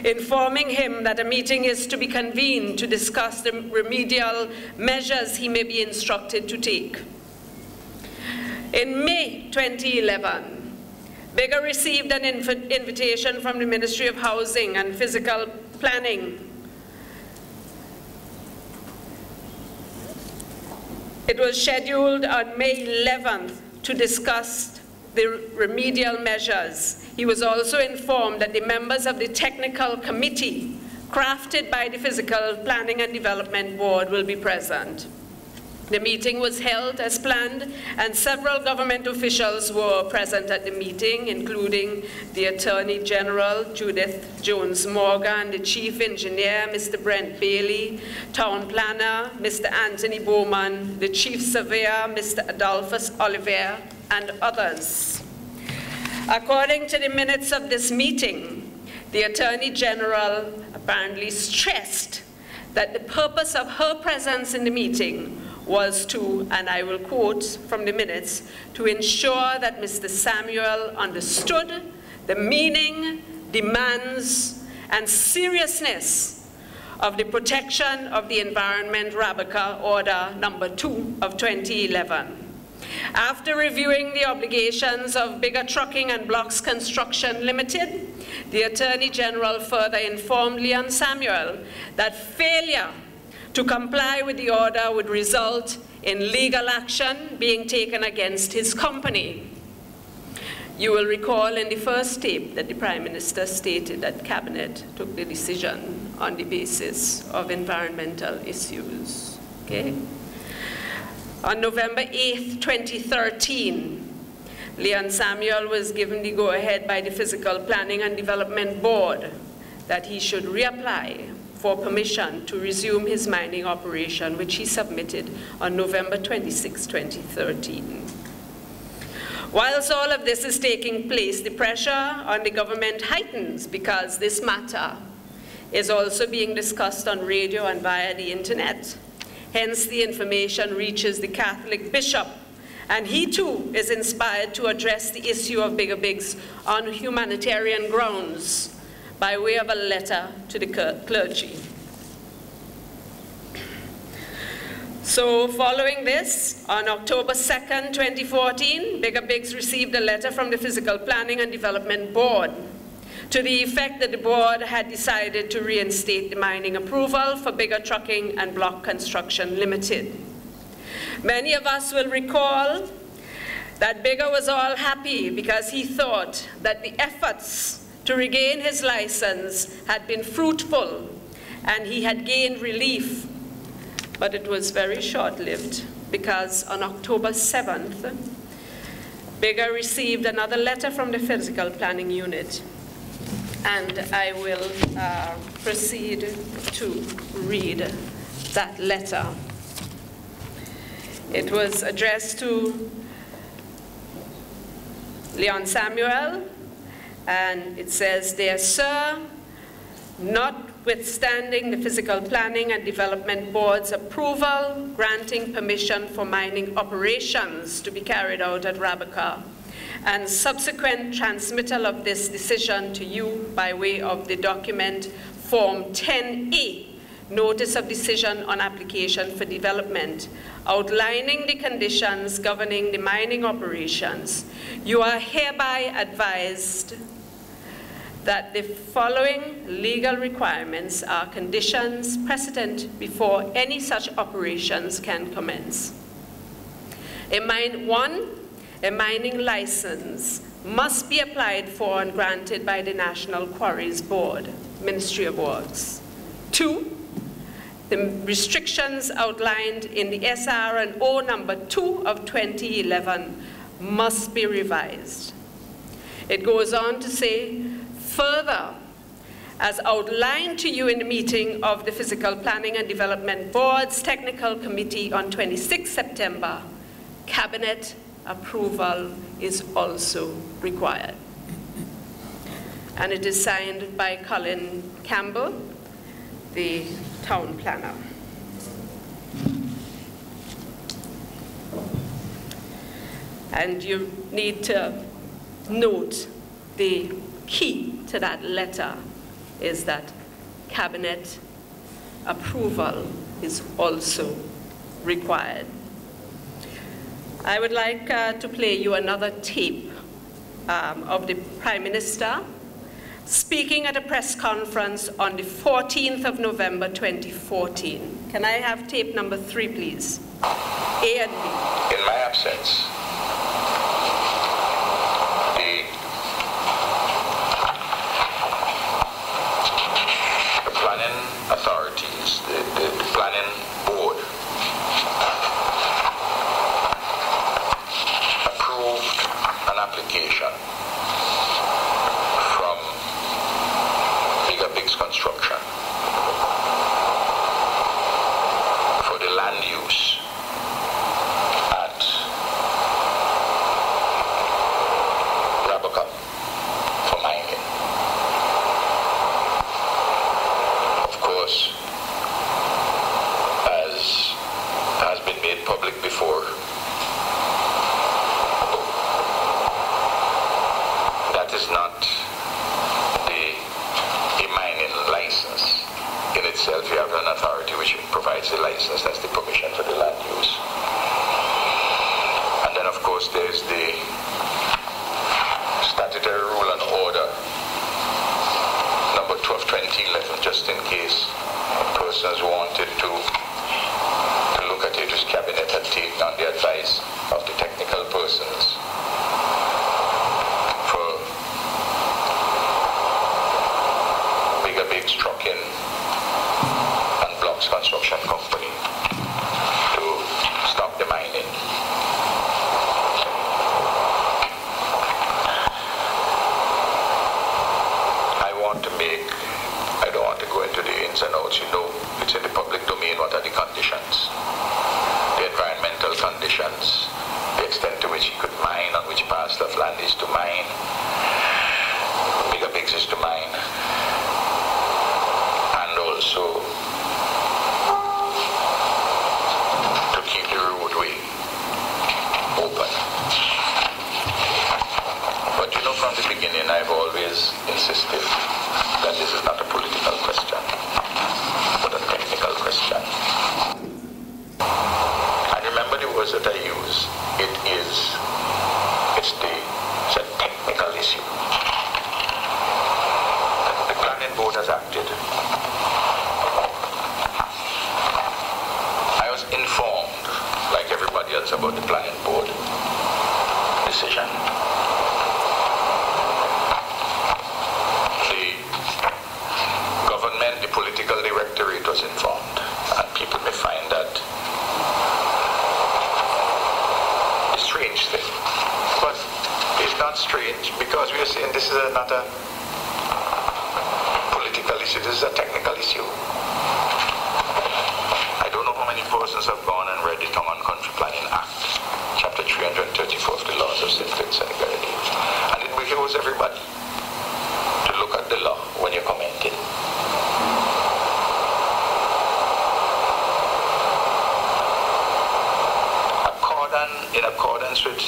informing him that a meeting is to be convened to discuss the remedial measures he may be instructed to take. In May 2011, Bigger received an invitation from the Ministry of Housing and Physical Planning. It was scheduled on May 11th to discuss the remedial measures. He was also informed that the members of the technical committee crafted by the Physical Planning and Development Board will be present. The meeting was held as planned, and several government officials were present at the meeting, including the Attorney General, Judith Jones Morgan, the Chief Engineer, Mr. Brent Bailey, Town Planner, Mr. Anthony Bowman, the Chief Surveyor, Mr. Adolphus Oliver, and others. According to the minutes of this meeting, the Attorney General apparently stressed that the purpose of her presence in the meeting was to, and I will quote from the minutes, to ensure that Mr. Samuel understood the meaning, demands, and seriousness of the Protection of the Environment Rabaca Order number 2 of 2011. After reviewing the obligations of Bigger Trucking and Blocks Construction Limited, the Attorney General further informed Leon Samuel that failure to comply with the order would result in legal action being taken against his company. You will recall in the first tape that the Prime Minister stated that Cabinet took the decision on the basis of environmental issues. Okay? On November 8th, 2013, Leon Samuel was given the go-ahead by the Physical Planning and Development Board that he should reapply for permission to resume his mining operation, which he submitted on November 26, 2013. Whilst all of this is taking place, the pressure on the government heightens because this matter is also being discussed on radio and via the internet. Hence, the information reaches the Catholic bishop, and he too is inspired to address the issue of Bigger Bigs on humanitarian grounds by way of a letter to the clergy. So following this, on October 2nd, 2014, Bigger Bigs received a letter from the Physical Planning and Development Board to the effect that the board had decided to reinstate the mining approval for Bigger Trucking and Block Construction Limited. Many of us will recall that Bigger was all happy because he thought that the efforts to regain his license had been fruitful and he had gained relief. But it was very short-lived because on October 7th, Bigger received another letter from the Physical Planning Unit. And I will proceed to read that letter. It was addressed to Leon Samuel, and it says, "Dear Sir, notwithstanding the Physical Planning and Development Board's approval granting permission for mining operations to be carried out at Rabaca, and subsequent transmittal of this decision to you by way of the document Form 10A, Notice of Decision on Application for Development, outlining the conditions governing the mining operations, you are hereby advised that the following legal requirements are conditions precedent before any such operations can commence. A mining license must be applied for and granted by the National Quarries Board, Ministry of Works. 2, the restrictions outlined in the SR&O number 2 of 2011 must be revised. It goes on to say, further, as outlined to you in the meeting of the Physical Planning and Development Board's Technical Committee on 26 September, Cabinet approval is also required. And it is signed by Colin Campbell, the town planner. And you need to note the key to that letter is that Cabinet approval is also required. I would like to play you another tape of the Prime Minister speaking at a press conference on the 14th of November 2014. Can I have tape number 3, please? A and B. In my absence, the planning authorities, the planning board, approved an application from Bigger Bigs Construction for the land use at Rabaca for mining. Of course, as has been made public before, that is not a mining license in itself. You have an authority which provides the license, that's the permission for the land use. And then of course there's the statutory rule and order number 2 of 2011, just in case persons wanted to look at it, which Cabinet had taken on the advice of the technical persons for Bigger Bigs Trucking and Blocks Construction Company to stop the mining. access to mine, and also to keep the roadway open. But you know, from the beginning, I've always insisted that this is not a political question, but a technical question. And remember the words that I use. It's a technical issue. The planning board has acted. I was informed, like everybody else, about the planning board decision. The government, the political directorate was informed, and people may find that a strange thing. But it's not strange, because we are saying this is not a political issue, this is a technical issue. I don't know how many persons have gone and read the Tongue and Country Planning Act, chapter 334 of the laws of St. Vincent and Grenadines. And it behoves everybody to look at the law when you're commenting. In accordance with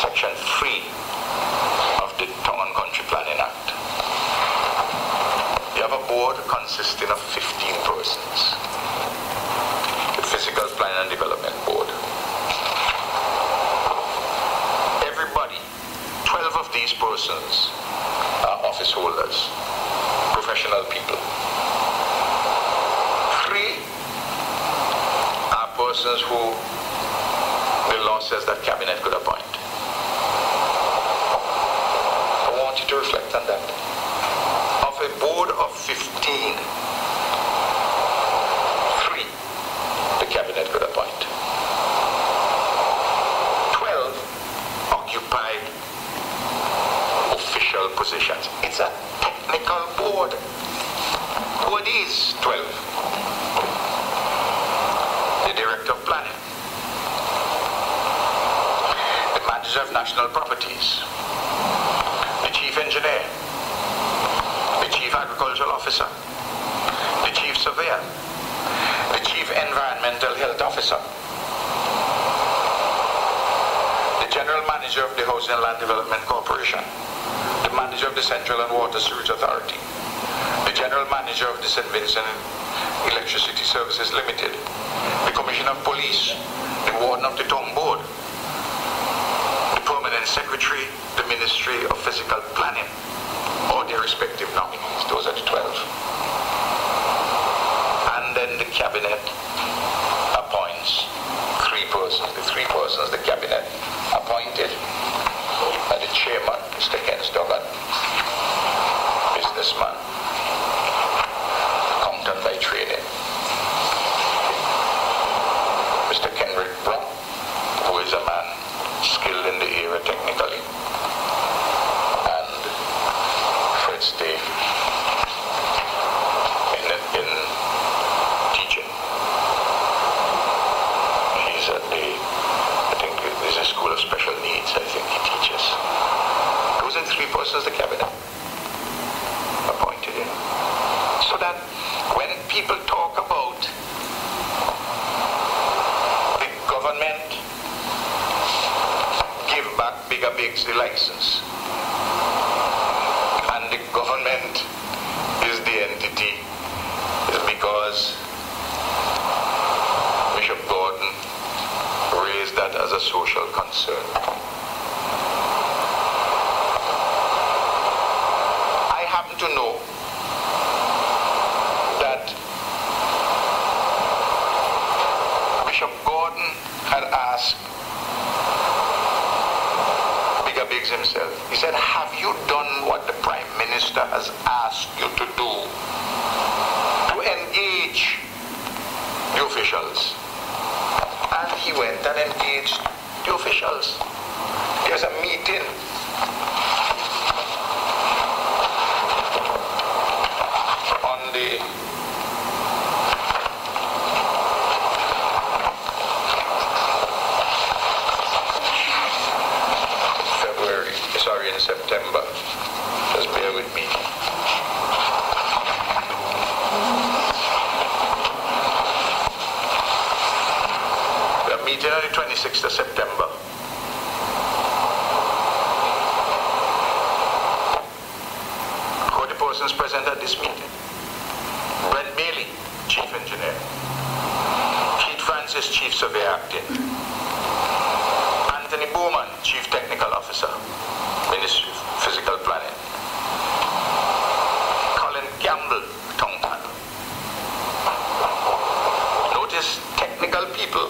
Section 3 of the Tongue and Country Planning Act, you have a board consisting of 15 persons, the Physical Planning and Development Board. Everybody, 12 of these persons are office holders, professional people. 3 are persons who the law says that cabinet could appoint. I want you to reflect on that. Of a board of 15, 3 the cabinet could appoint. 12 occupied official positions. It's a technical board. Who are these 12? The Director of Planning, of National Properties, the Chief Engineer, the Chief Agricultural Officer, the Chief Surveyor, the Chief Environmental Health Officer, the General Manager of the Housing and Land Development Corporation, the Manager of the Central and Water Sewage Authority, the General Manager of the St. Vincent Electricity Services Limited, the Commissioner of Police, the Warden of the Tongue Board, Permanent Secretary, the Ministry of Physical Planning, or their respective nominees. Those are the 12. And then the Cabinet appoints 3 persons. The 3 persons the Cabinet appointed are the Chairman, Mr. Ken Stogan, businessman, accountant by training, Mr. Kenrick Brown, who is a man skilled in the area technically, and Fred Stay in teaching. He's at the, I think there's a school of special needs, I think he teaches. Those are 3 persons the cabinet appointed in. So that when people talk about the government give back Bigger Bigs the license, and the government is the entity, is because Bishop Gordon raised that as a social concern. I happen to know that Bishop Gordon had asked Biggs himself. He said, have you done what the Prime Minister has asked you to do to engage the officials? And he went and engaged the officials. There's a meeting on the in September. Just bear 26th of September. Who are the persons present at this meeting? Brent Bailey, Chief Engineer. Keith Francis, Chief Surveyor Acting. Anthony Bowman, Chief Technical Officer, Ministry of Physical Planning. Colin Campbell, Town Panel. Notice technical people,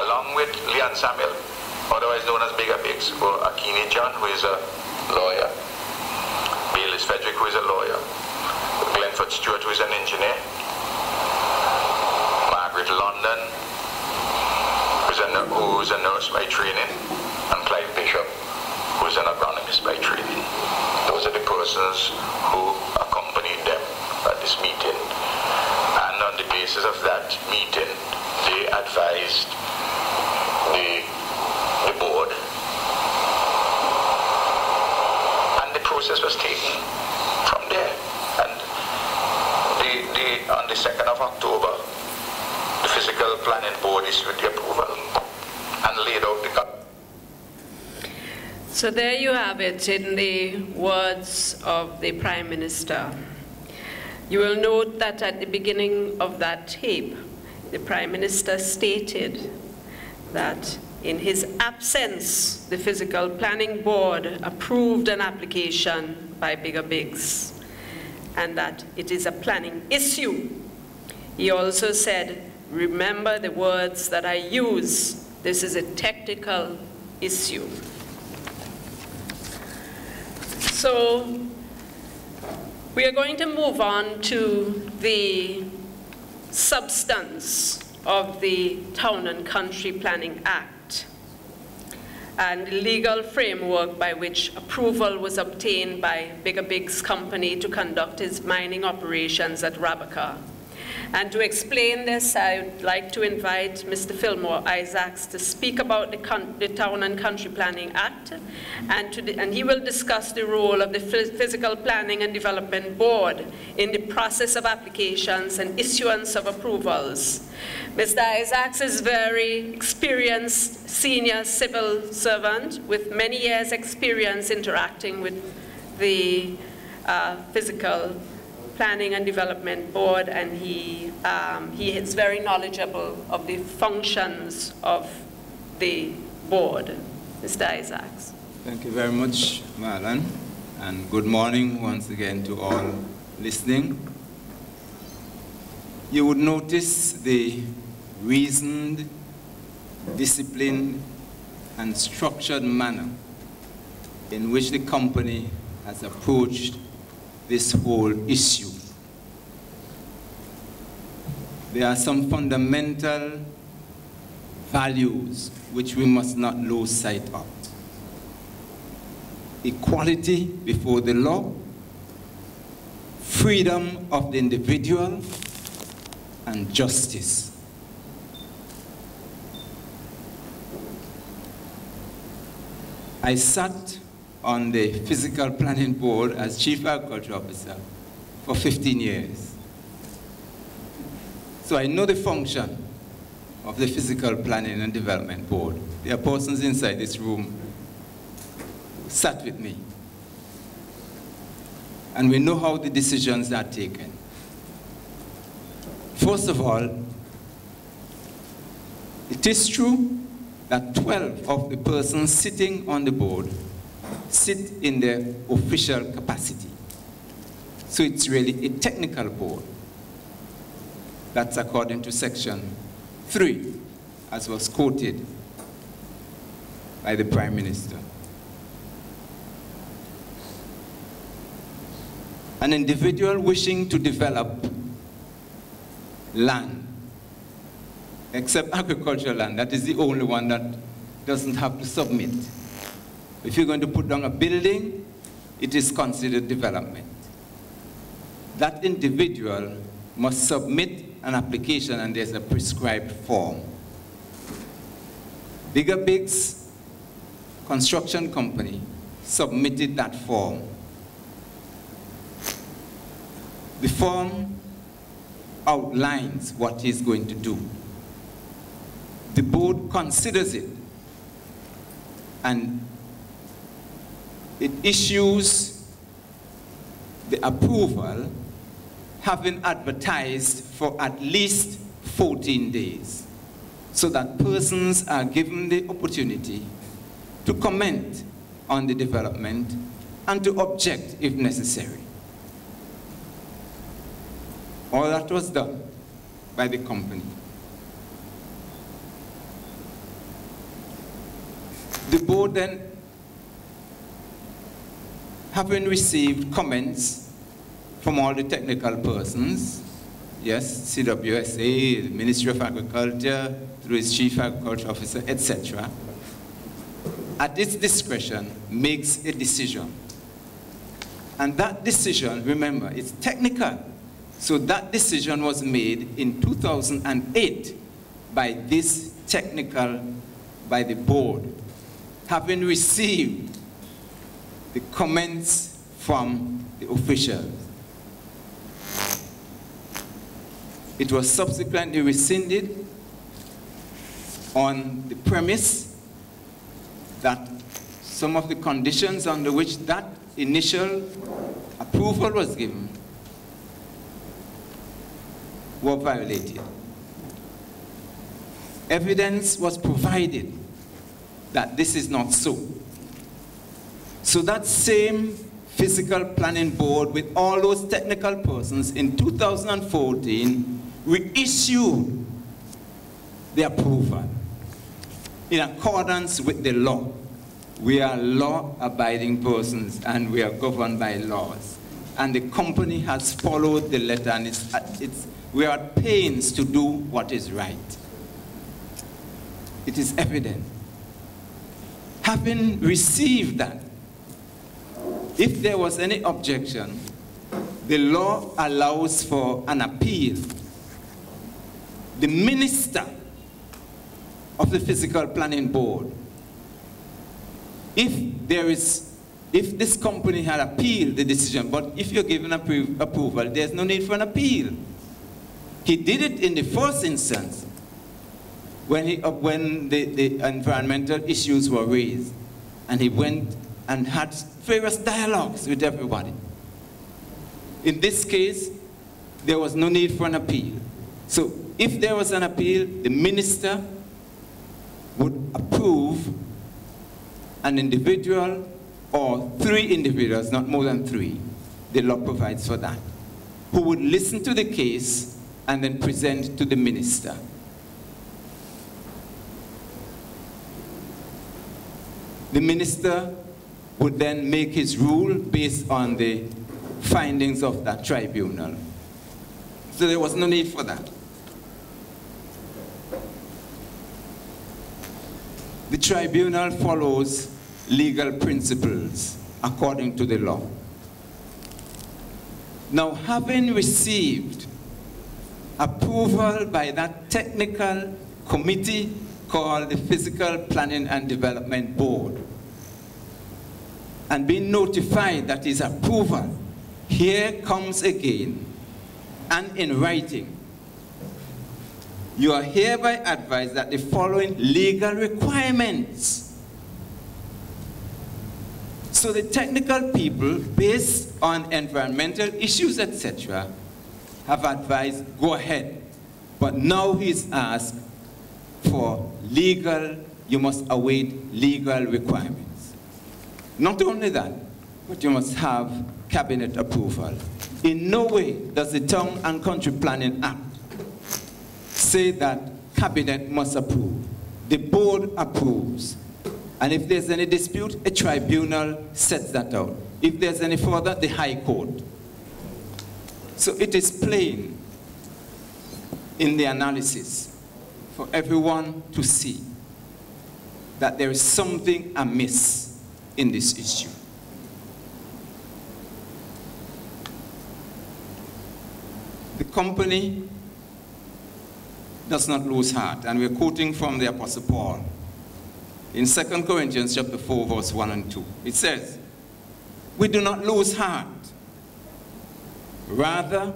along with Leon Samuel, otherwise known as Bigger Biggs, or Akini John, who is a lawyer. Baylis Frederick, who is a lawyer. Glenford Stewart, who is an engineer. Margaret London, who is a nurse by training. And Clive Bishop, who is an agronomist by training. Those are the persons who accompanied them at this meeting. And on the basis of that meeting, they advised the board. And the process was taken from there. And on the 2nd of October, the Physical Planning Board issued the approval and laid out the... So there you have it in the words of the Prime Minister. You will note that at the beginning of that tape, the Prime Minister stated that in his absence, the Physical Planning Board approved an application by Bigger Biggs, and that it is a planning issue. He also said, remember the words that I use, this is a technical issue. So we are going to move on to the substance of the Town and Country Planning Act and the legal framework by which approval was obtained by Bigger Biggs Company to conduct its mining operations at Rabaca. And to explain this, I would like to invite Mr. Fillmore Isaacs to speak about the Town and Country Planning Act, and he will discuss the role of the Physical Planning and Development Board in the process of applications and issuance of approvals. Mr. Isaacs is a very experienced senior civil servant with many years' experience interacting with the Physical Planning and Development Board, and he is very knowledgeable of the functions of the board. Mr. Isaacs. Thank you very much, Marlon, and good morning once again to all listening. You would notice the reasoned, disciplined, and structured manner in which the company has approached this whole issue. There are some fundamental values which we must not lose sight of. Equality before the law, freedom of the individual, and justice. I sat on the Physical Planning Board as Chief Agriculture Officer for 15 years. So I know the function of the Physical Planning and Development Board. There are persons inside this room who sat with me. And we know how the decisions are taken. First of all, it is true that 12 of the persons sitting on the board sit in their official capacity. So it's really a technical board. That's according to Section 3, as was quoted by the Prime Minister. An individual wishing to develop land, except agricultural land, that is the only one that doesn't have to submit. If you're going to put down a building, it is considered development. That individual must submit an application, and there's a prescribed form. Bigger Biggs Construction Company submitted that form. The form outlines what he's going to do. The board considers it, and it issues the approval, having advertised for at least 14 days, so that persons are given the opportunity to comment on the development and to object if necessary. All that was done by the company. The board then, having received comments from all the technical persons, yes, CWSA, the Ministry of Agriculture, through its Chief Agriculture Officer, etc., at its discretion, makes a decision. And that decision, remember, it's technical. So that decision was made in 2008 by this by the board, having received the comments from the officials. It was subsequently rescinded on the premise that some of the conditions under which that initial approval was given were violated. Evidence was provided that this is not so. So that same physical planning board with all those technical persons in 2014 reissued the approval in accordance with the law. We are law-abiding persons and we are governed by laws. And the company has followed the letter, and we are at pains to do what is right. It is evident. Having received that, if there was any objection, the law allows for an appeal. The minister of the Physical Planning Board, if this company had appealed the decision, but if you're given approval, there's no need for an appeal. He did it in the first instance when the environmental issues were raised, and he went and had various dialogues with everybody. In this case, there was no need for an appeal. So if there was an appeal, the minister would approve an individual or 3 individuals, not more than 3, the law provides for that, who would listen to the case and then present to the minister. The minister would then make his rule based on the findings of that tribunal. So there was no need for that. The tribunal follows legal principles according to the law. Now, having received approval by that technical committee called the Physical Planning and Development Board, and being notified that is approval, here comes again, and in writing, you are hereby advised that the following legal requirements. So the technical people, based on environmental issues, etc., have advised, go ahead. But now he's asked for legal, you must await legal requirements. Not only that, but you must have cabinet approval. In no way does the Town and Country Planning Act say that cabinet must approve. The board approves. And if there's any dispute, a tribunal sets that out. If there's any further, the High Court. So it is plain in the analysis for everyone to see that there is something amiss in this issue. The company does not lose heart, and we're quoting from the Apostle Paul in 2 Corinthians chapter 4, verse 1 and 2. It says, we do not lose heart. Rather,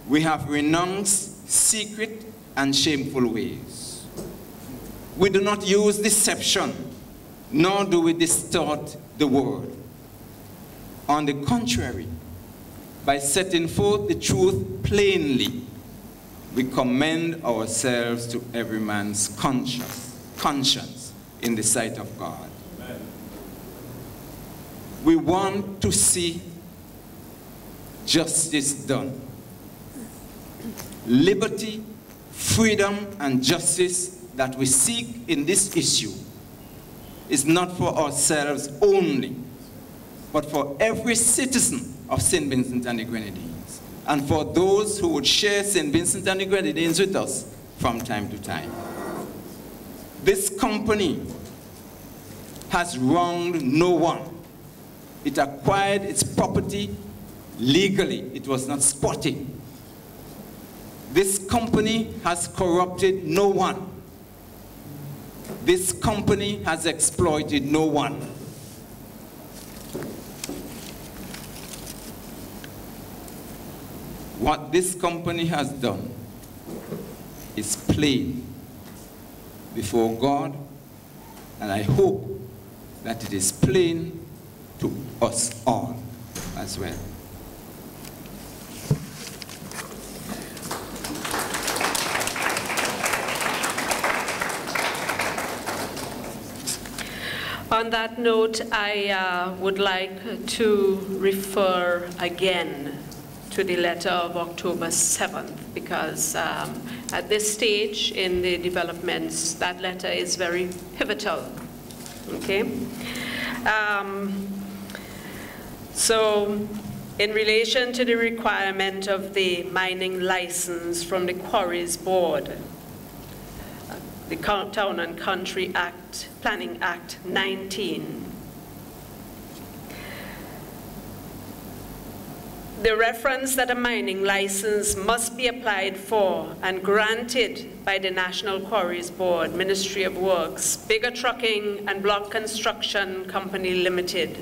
We have renounced secret and shameful ways. We do not use deception, nor do we distort the word. On the contrary, by setting forth the truth plainly, we commend ourselves to every man's conscience in the sight of God. Amen. We want to see justice done. Liberty, freedom, and justice that we seek in this issue is not for ourselves only, but for every citizen of St. Vincent and the Grenadines, and for those who would share St. Vincent and the Grenadines with us from time to time. This company has wronged no one. It acquired its property legally. It was not squatting. This company has corrupted no one. This company has exploited no one. What this company has done is plain before God, and I hope that it is plain to us all as well. On that note, I would like to refer again to the letter of October 7th, because at this stage in the developments, that letter is very pivotal, okay? So in relation to the requirement of the mining license from the Quarries Board, the Town and Country Act, Planning Act 19. The reference that a mining license must be applied for and granted by the National Quarries Board, Ministry of Works, Bigger Trucking and Block Construction Company Limited,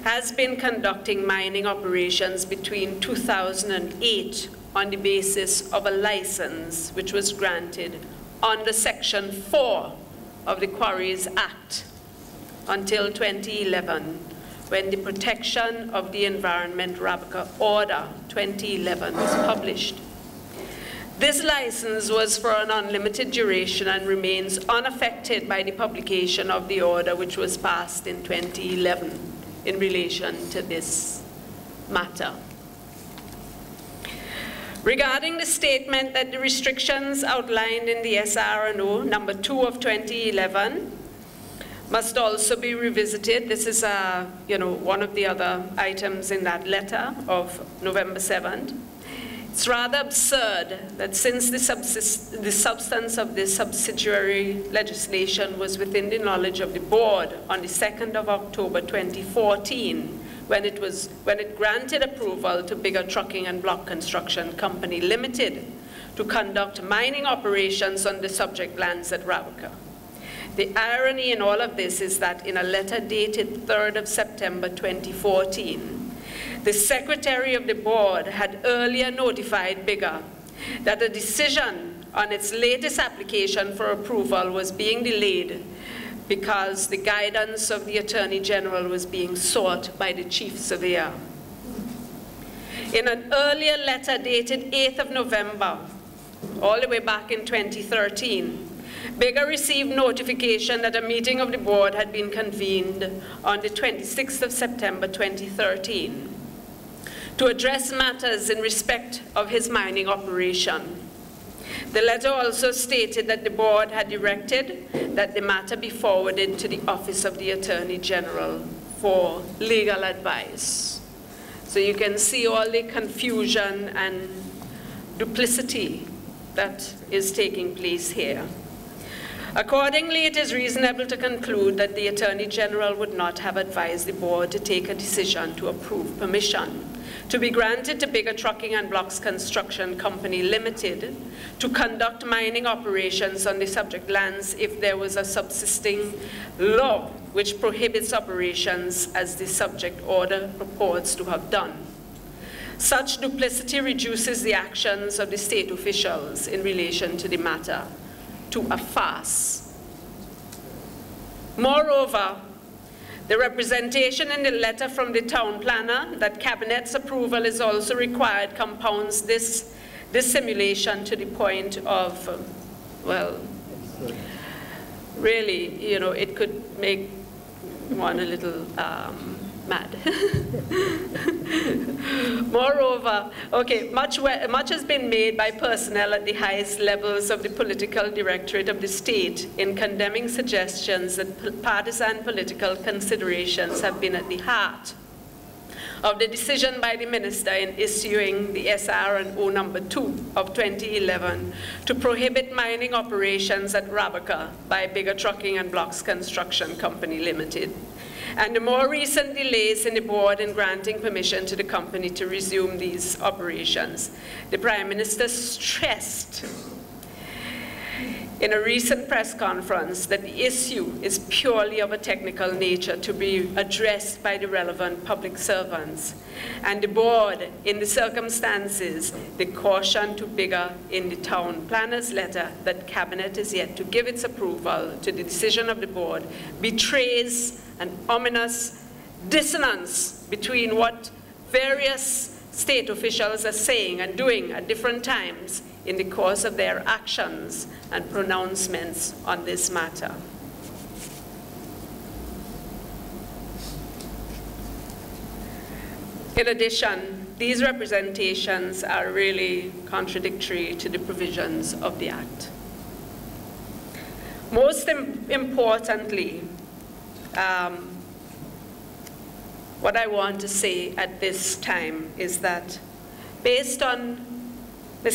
has been conducting mining operations between 2008 on the basis of a license which was granted under Section 4 of the Quarries Act until 2011, when the Protection of the Environment Rabaca Order 2011 was published. This license was for an unlimited duration and remains unaffected by the publication of the order which was passed in 2011 in relation to this matter. Regarding the statement that the restrictions outlined in the SR&O number 2 of 2011 must also be revisited. This is one of the other items in that letter of November 7th. It's rather absurd that since the substance of this subsidiary legislation was within the knowledge of the board on the 2nd of October 2014, when it granted approval to Bigger Trucking and Block Construction Company Limited to conduct mining operations on the subject lands at Rabaca. The irony in all of this is that in a letter dated 3rd of September 2014, the secretary of the board had earlier notified Bigger that a decision on its latest application for approval was being delayed because the guidance of the Attorney General was being sought by the Chief Surveyor. In an earlier letter dated 8th of November, all the way back in 2013, Bigger received notification that a meeting of the board had been convened on the 26th of September 2013 to address matters in respect of his mining operation. The letter also stated that the board had directed that the matter be forwarded to the Office of the Attorney General for legal advice. So you can see all the confusion and duplicity that is taking place here. Accordingly, it is reasonable to conclude that the Attorney General would not have advised the board to take a decision to approve permission to be granted to Bigger Trucking and Blocks Construction Company Limited to conduct mining operations on the subject lands if there was a subsisting law which prohibits operations as the subject order purports to have done. Such duplicity reduces the actions of the state officials in relation to the matter to a farce. Moreover, the representation in the letter from the town planner that Cabinet's approval is also required compounds this simulation to the point of, well, really, you know, it could make one a little mad. Moreover, okay, much has been made by personnel at the highest levels of the political directorate of the state in condemning suggestions that partisan political considerations have been at the heart of the decision by the minister in issuing the SR&O number 2 of 2011 to prohibit mining operations at Rabaca by Bigger Trucking and Blocks Construction Company Limited, and the more recent delays in the board in granting permission to the company to resume these operations. The Prime Minister stressed in a recent press conference that the issue is purely of a technical nature to be addressed by the relevant public servants. And the board, in the circumstances, the caution to Bigger in the town planner's letter that Cabinet is yet to give its approval to the decision of the board betrays an ominous dissonance between what various state officials are saying and doing at different times in the course of their actions and pronouncements on this matter. In addition, these representations are really contradictory to the provisions of the Act. Most importantly, what I want to say at this time is that based on what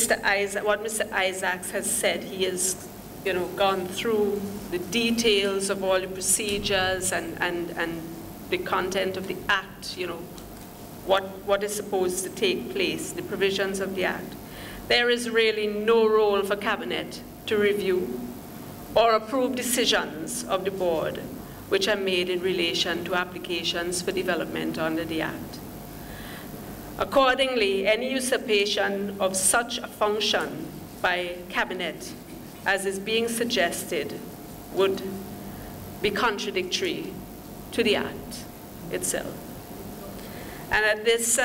Mr. Isaacs has said, he has, you know, gone through the details of all the procedures and the content of the Act, you know, what is supposed to take place, the provisions of the Act. There is really no role for Cabinet to review or approve decisions of the board which are made in relation to applications for development under the Act. Accordingly, any usurpation of such a function by Cabinet as is being suggested would be contradictory to the Act itself. And at this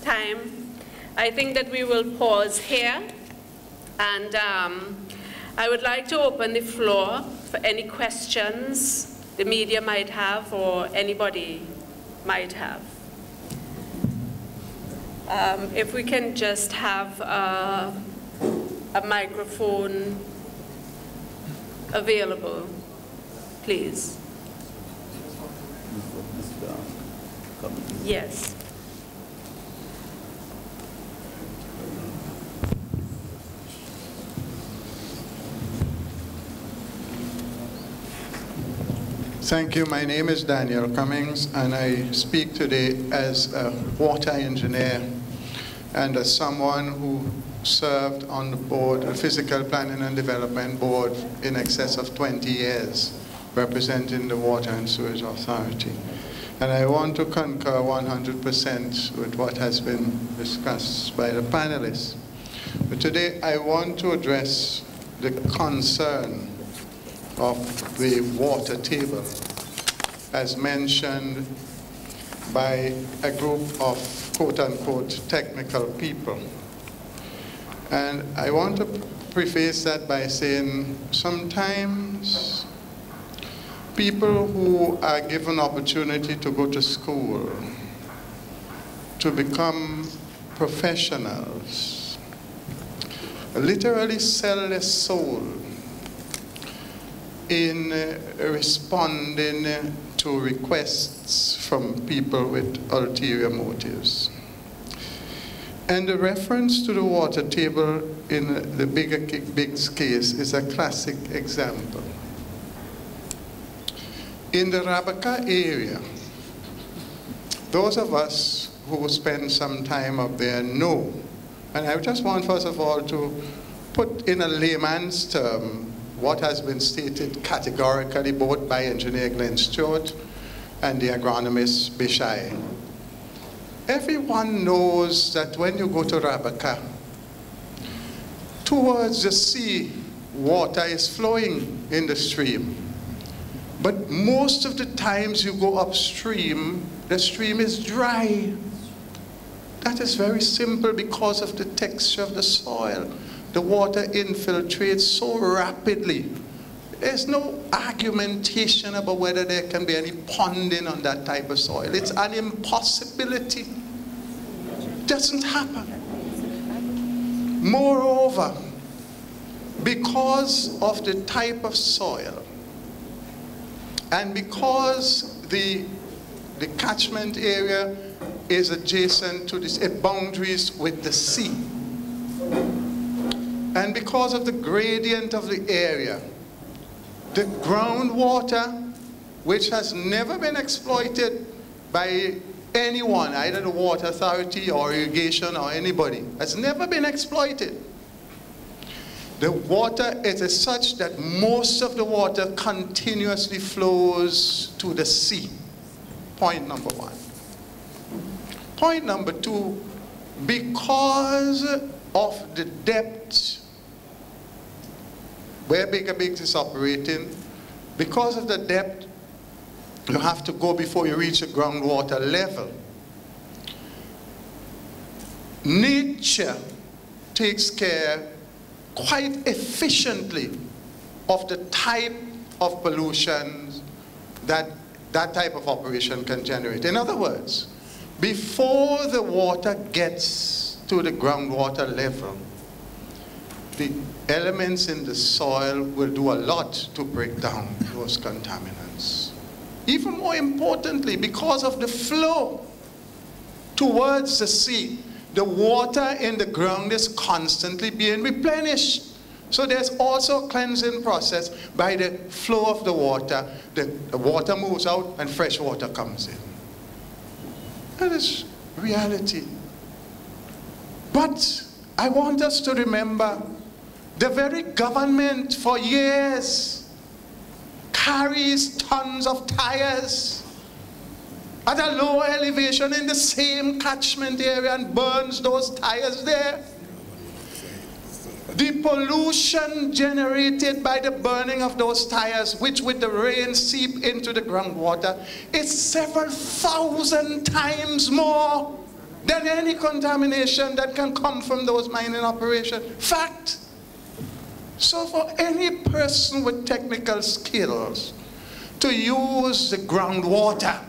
time, I think that we will pause here, and I would like to open the floor for any questions the media might have or anybody might have. If we can just have a microphone available, please. Yes. Thank you. My name is Daniel Cummings, and I speak today as a water engineer and as someone who served on the board, the Physical Planning and Development Board, in excess of 20 years, representing the Water and Sewage Authority. And I want to concur 100% with what has been discussed by the panelists. But today I want to address the concern of the water table, as mentioned by a group of quote-unquote technical people. And I want to preface that by saying sometimes people who are given opportunity to go to school, to become professionals, literally sell their soul in responding to requests from people with ulterior motives. And the reference to the water table in the Biggs case is a classic example. In the Rabaca area, those of us who spend some time up there know, and I just want first of all to put in a layman's term what has been stated categorically both by Engineer Glenn Stewart and the agronomist Bishai. everyone knows that when you go to Rabaca, towards the sea, water is flowing in the stream. But most of the times you go upstream, the stream is dry. That is very simple because of the texture of the soil. The water infiltrates so rapidly. There's no argumentation about whether there can be any ponding on that type of soil. It's an impossibility. It doesn't happen. Moreover, because of the type of soil, and because the catchment area is adjacent to this, it boundaries with the sea, and because of the gradient of the area, the groundwater, which has never been exploited by anyone, either the water authority or irrigation or anybody, has never been exploited. The water is such that most of the water continuously flows to the sea. Point number one. Point number two, because of the depth where Baker Biggs is operating, because of the depth you have to go before you reach the groundwater level, nature takes care quite efficiently of the type of pollution that that type of operation can generate. In other words, before the water gets to the groundwater level, the elements in the soil will do a lot to break down those contaminants. Even more importantly, because of the flow towards the sea, the water in the ground is constantly being replenished. So there's also a cleansing process by the flow of the water. The water moves out and fresh water comes in. That is reality. But I want us to remember the very government for years carries tons of tires at a lower elevation in the same catchment area and burns those tires there. The pollution generated by the burning of those tires, which with the rain seep into the groundwater, is several thousand times more than any contamination that can come from those mining operations. Fact. So for any person with technical skills to use the groundwater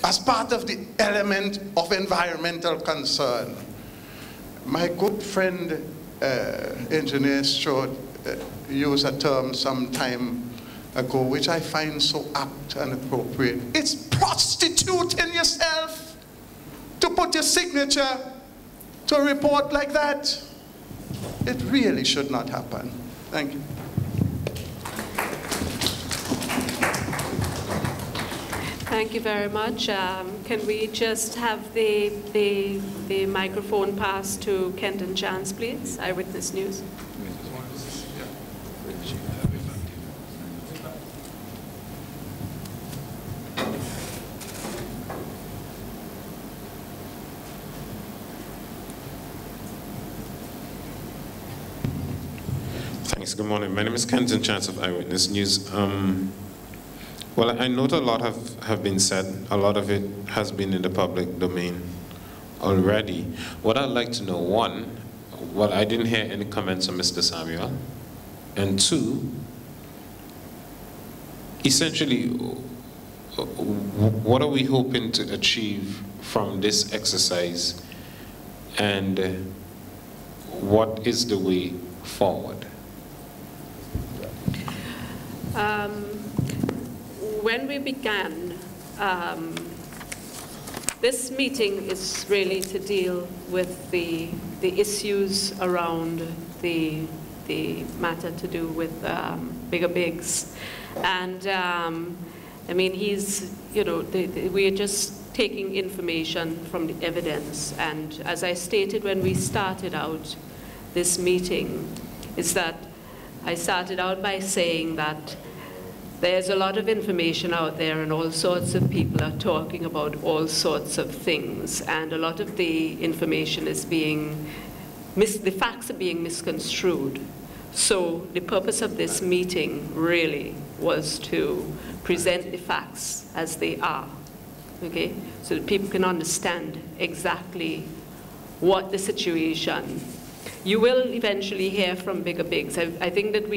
as part of the element of environmental concern, my good friend Engineer Strode used a term some time ago which I find so apt and appropriate. It's prostituting yourself to put your signature to a report like that. It really should not happen. Thank you. Thank you very much. Can we just have the microphone passed to Kenton Chance, please? Eyewitness News. Thanks. Good morning. My name is Kenton Chance of Eyewitness News. Well, I note a lot have been said. A lot of it has been in the public domain already. What I'd like to know, one, well, I didn't hear any comments from Mr. Samuel. And two, essentially, what are we hoping to achieve from this exercise? And what is the way forward? When we began, this meeting is really to deal with the issues around the matter to do with Bigger Biggs. And I mean, he's, you know, we're just taking information from the evidence. And as I stated when we started out this meeting, is that I started out by saying that There's a lot of information out there, and all sorts of people are talking about all sorts of things, and a lot of the information is being, the facts are being misconstrued. So the purpose of this meeting really was to present the facts as they are, okay? So that people can understand exactly what the situation. You will eventually hear from Bigger Bigs. I think that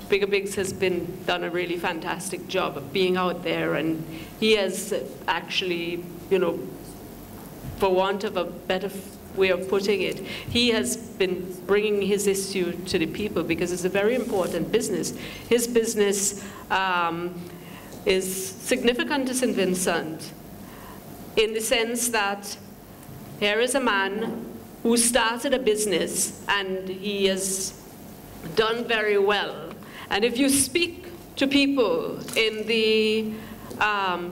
Bigger Bigs has done a really fantastic job of being out there, and he has actually, you know, for want of a better way of putting it, he has been bringing his issue to the people because it's a very important business. His business is significant to St. Vincent in the sense that here is a man who started a business and he has done very well. And if you speak to people in the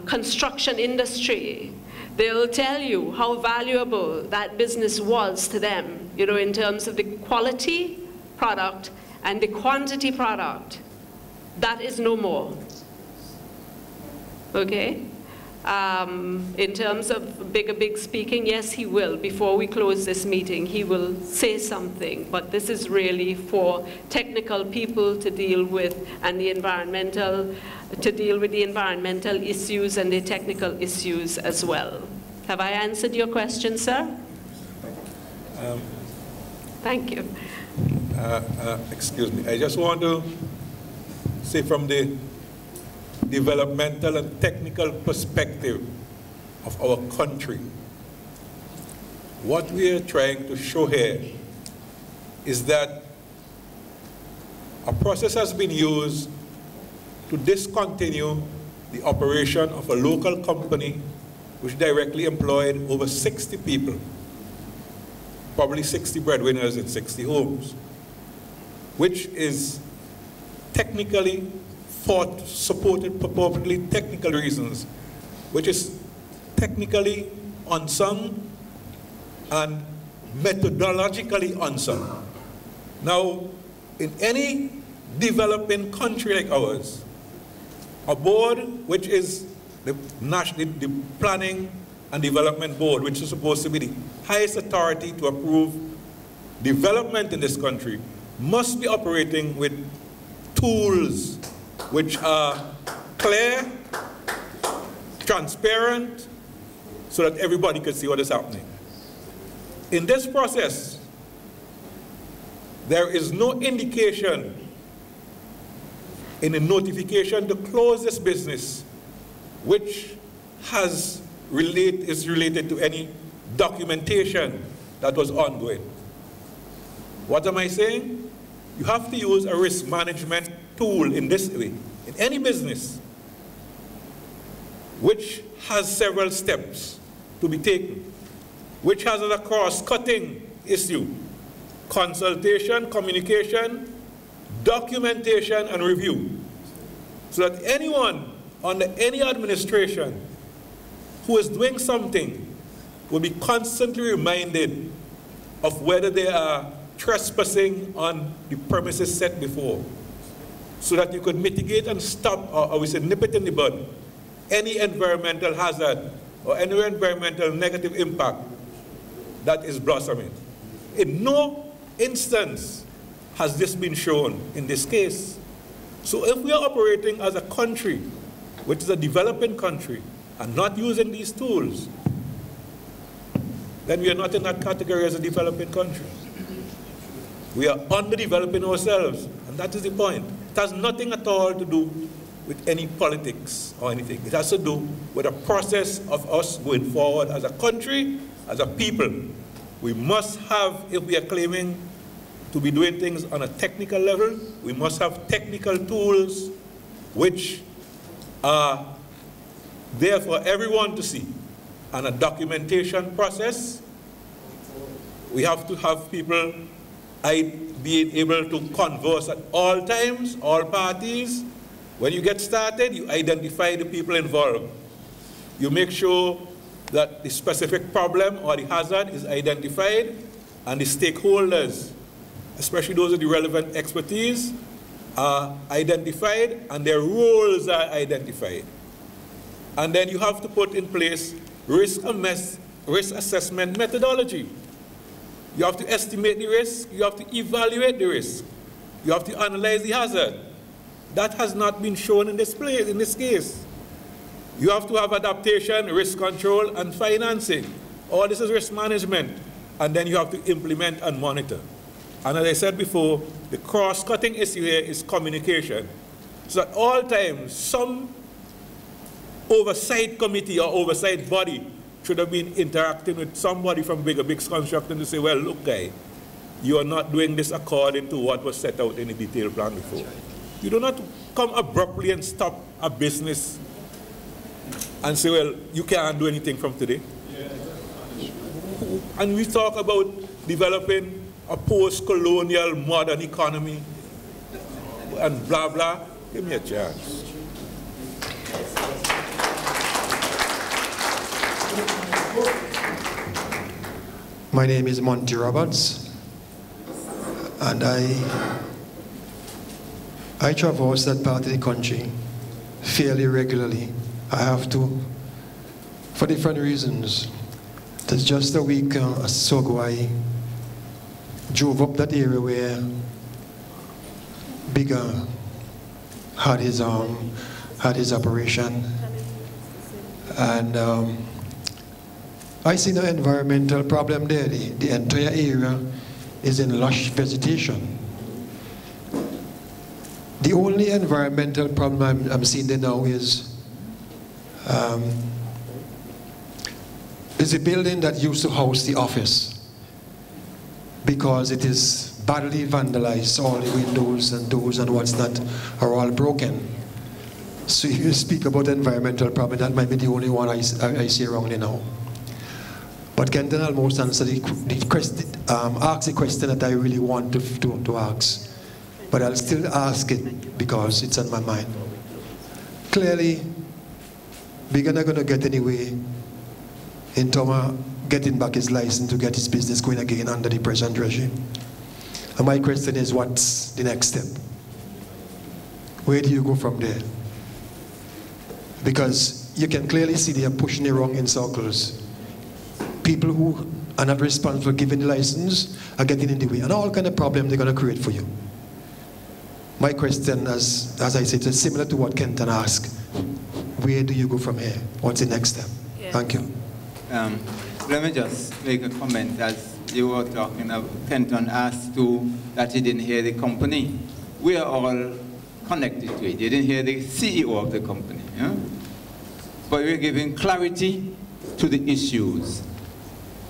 construction industry, they'll tell you how valuable that business was to them, you know, in terms of the quality product and the quantity product. That is no more, okay? In terms of Bigger Big speaking, yes, he will. Before we close this meeting, he will say something, but this is really for technical people to deal with, and the environmental, to deal with the environmental issues and the technical issues as well. Have I answered your question, sir? Thank you. Excuse me, I just want to say from the developmental and technical perspective of our country, what we are trying to show here is that a process has been used to discontinue the operation of a local company which directly employed over 60 people, probably 60 breadwinners in 60 homes, which is technically supported purportedly technical reasons, which is technically unsung and methodologically unsung. Now, in any developing country like ours, a board which is the Planning and Development Board, which is supposed to be the highest authority to approve development in this country, must be operating with tools which are clear, transparent, so that everybody can see what is happening. In this process, there is no indication in the notification to close this business which is related to any documentation that was ongoing. What am I saying? You have to use a risk management tool in this way, in any business, which has several steps to be taken, which has a cross-cutting issue: consultation, communication, documentation, and review, so that anyone under any administration who is doing something will be constantly reminded of whether they are trespassing on the premises set before, so that you could mitigate and stop, or we say nip it in the bud, any environmental hazard or any environmental negative impact that is blossoming. In no instance has this been shown in this case. So if we are operating as a country, which is a developing country, and not using these tools, then we are not in that category as a developing country. We are underdeveloping ourselves, and that is the point. It has nothing at all to do with any politics or anything. It has to do with a process of us going forward as a country, as a people. We must have, if we are claiming to be doing things on a technical level, we must have technical tools which are there for everyone to see, and a documentation process. We have to have people being able to converse at all times, all parties. When you get started, you identify the people involved. You make sure that the specific problem or the hazard is identified, and the stakeholders, especially those with the relevant expertise, are identified and their roles are identified. And then you have to put in place risk assessment methodology. You have to estimate the risk, you have to evaluate the risk, you have to analyze the hazard. That has not been shown in this case. You have to have adaptation, risk control, and financing. All this is risk management. And then you have to implement and monitor. And as I said before, the cross-cutting issue here is communication. So at all times, some oversight committee or oversight body should have been interacting with somebody from Bigger Bigs Construction to say, well, look, guy, you are not doing this according to what was set out in the detailed plan before. You do not come abruptly and stop a business and say, well, you can't do anything from today. And we talk about developing a post-colonial modern economy and blah, blah. Give me a chance. My name is Monty Roberts, and I traverse that part of the country fairly regularly. I have to, for different reasons. That's just a week or so ago, I drove up that area where Bigger had his operation, and I see no environmental problem there. The entire area is in lush vegetation. The only environmental problem I'm seeing there now is a building that used to house the office, because it is badly vandalized. All the windows and doors and what's not are all broken. So if you speak about environmental problem, that might be the only one I see around there now. But Kenton almost answered the question, asked the question that I really want to ask. But I'll still ask it because it's on my mind. Clearly, Bigger not going to get anyway in terms of getting back his license to get his business going again under the present regime. And my question is, what's the next step? Where do you go from there? Because you can clearly see they are pushing it wrong in circles. People who are not responsible for giving the license are getting in the way, and all kind of problems they're going to create for you. My question, as I said, is similar to what Kenton asked. Where do you go from here? What's the next step? Yes. Thank you. Let me just make a comment. As you were talking about, Kenton asked too that he didn't hear the company. We are all connected to it. You didn't hear the CEO of the company. Yeah? But we're giving clarity to the issues.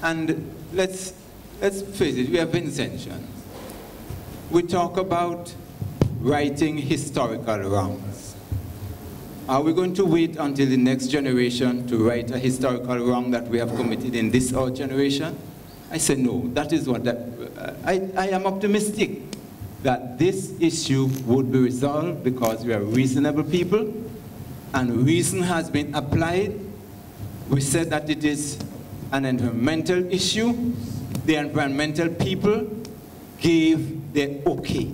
And let's face it, we have intention. We talk about righting historical wrongs. Are we going to wait until the next generation to right a historical wrong that we have committed in this our generation? I say no. That is what I am optimistic that this issue would be resolved because we are reasonable people and reason has been applied. We said that it is an environmental issue. The environmental people gave the okay.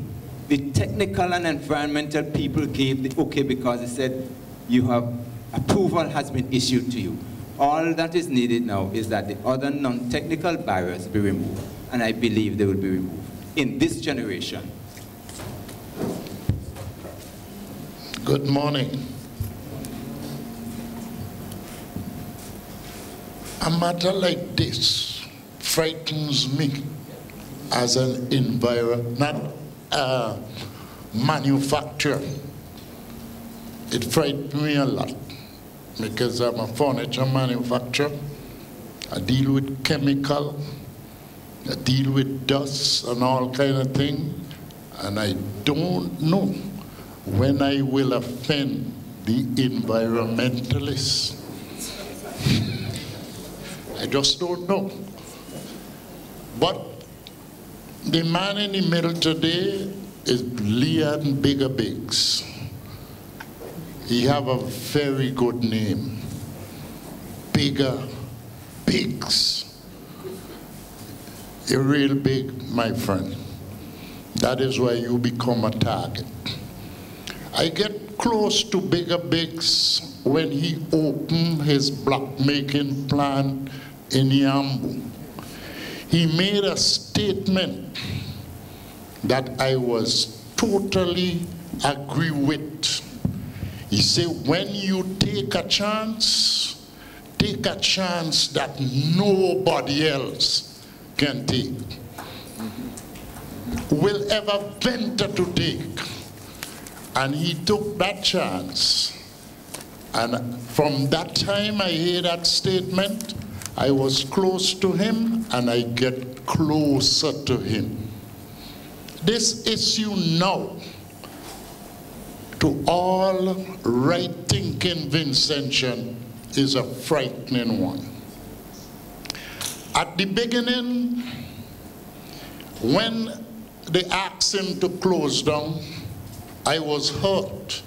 The technical and environmental people gave the okay because they said approval has been issued to you. All that is needed now is that the other non-technical barriers be removed, and I believe they will be removed in this generation. Good morning. A matter like this frightens me as an manufacturer. It frightens me a lot because I'm a furniture manufacturer. I deal with chemical, I deal with dust and all kind of things, and I don't know when I will offend the environmentalists. I just don't know. But the man in the middle today is Leon Bigger Bigs. He have a very good name, Bigger Bigs. You're real big, my friend. That is why you become a target. I get close to Bigger Biggs when he opened his block making plant in Yambu. He made a statement that I was totally agree with. He said, when you take a chance that nobody else can take, will ever venture to take. And he took that chance. And from that time I hear that statement, I was close to him and I get closer to him. This issue now, to all right-thinking Vincentian, is a frightening one. At the beginning, when they asked him to close down, I was hurt,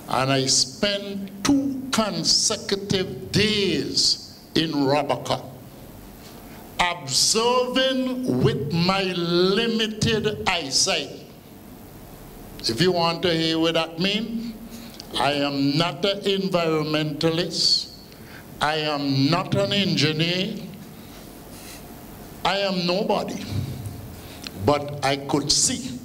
and I spent 2 consecutive days in Robaca, observing with my limited eyesight. If you want to hear what that means, I am not an environmentalist, I am not an engineer, I am nobody, but I could see.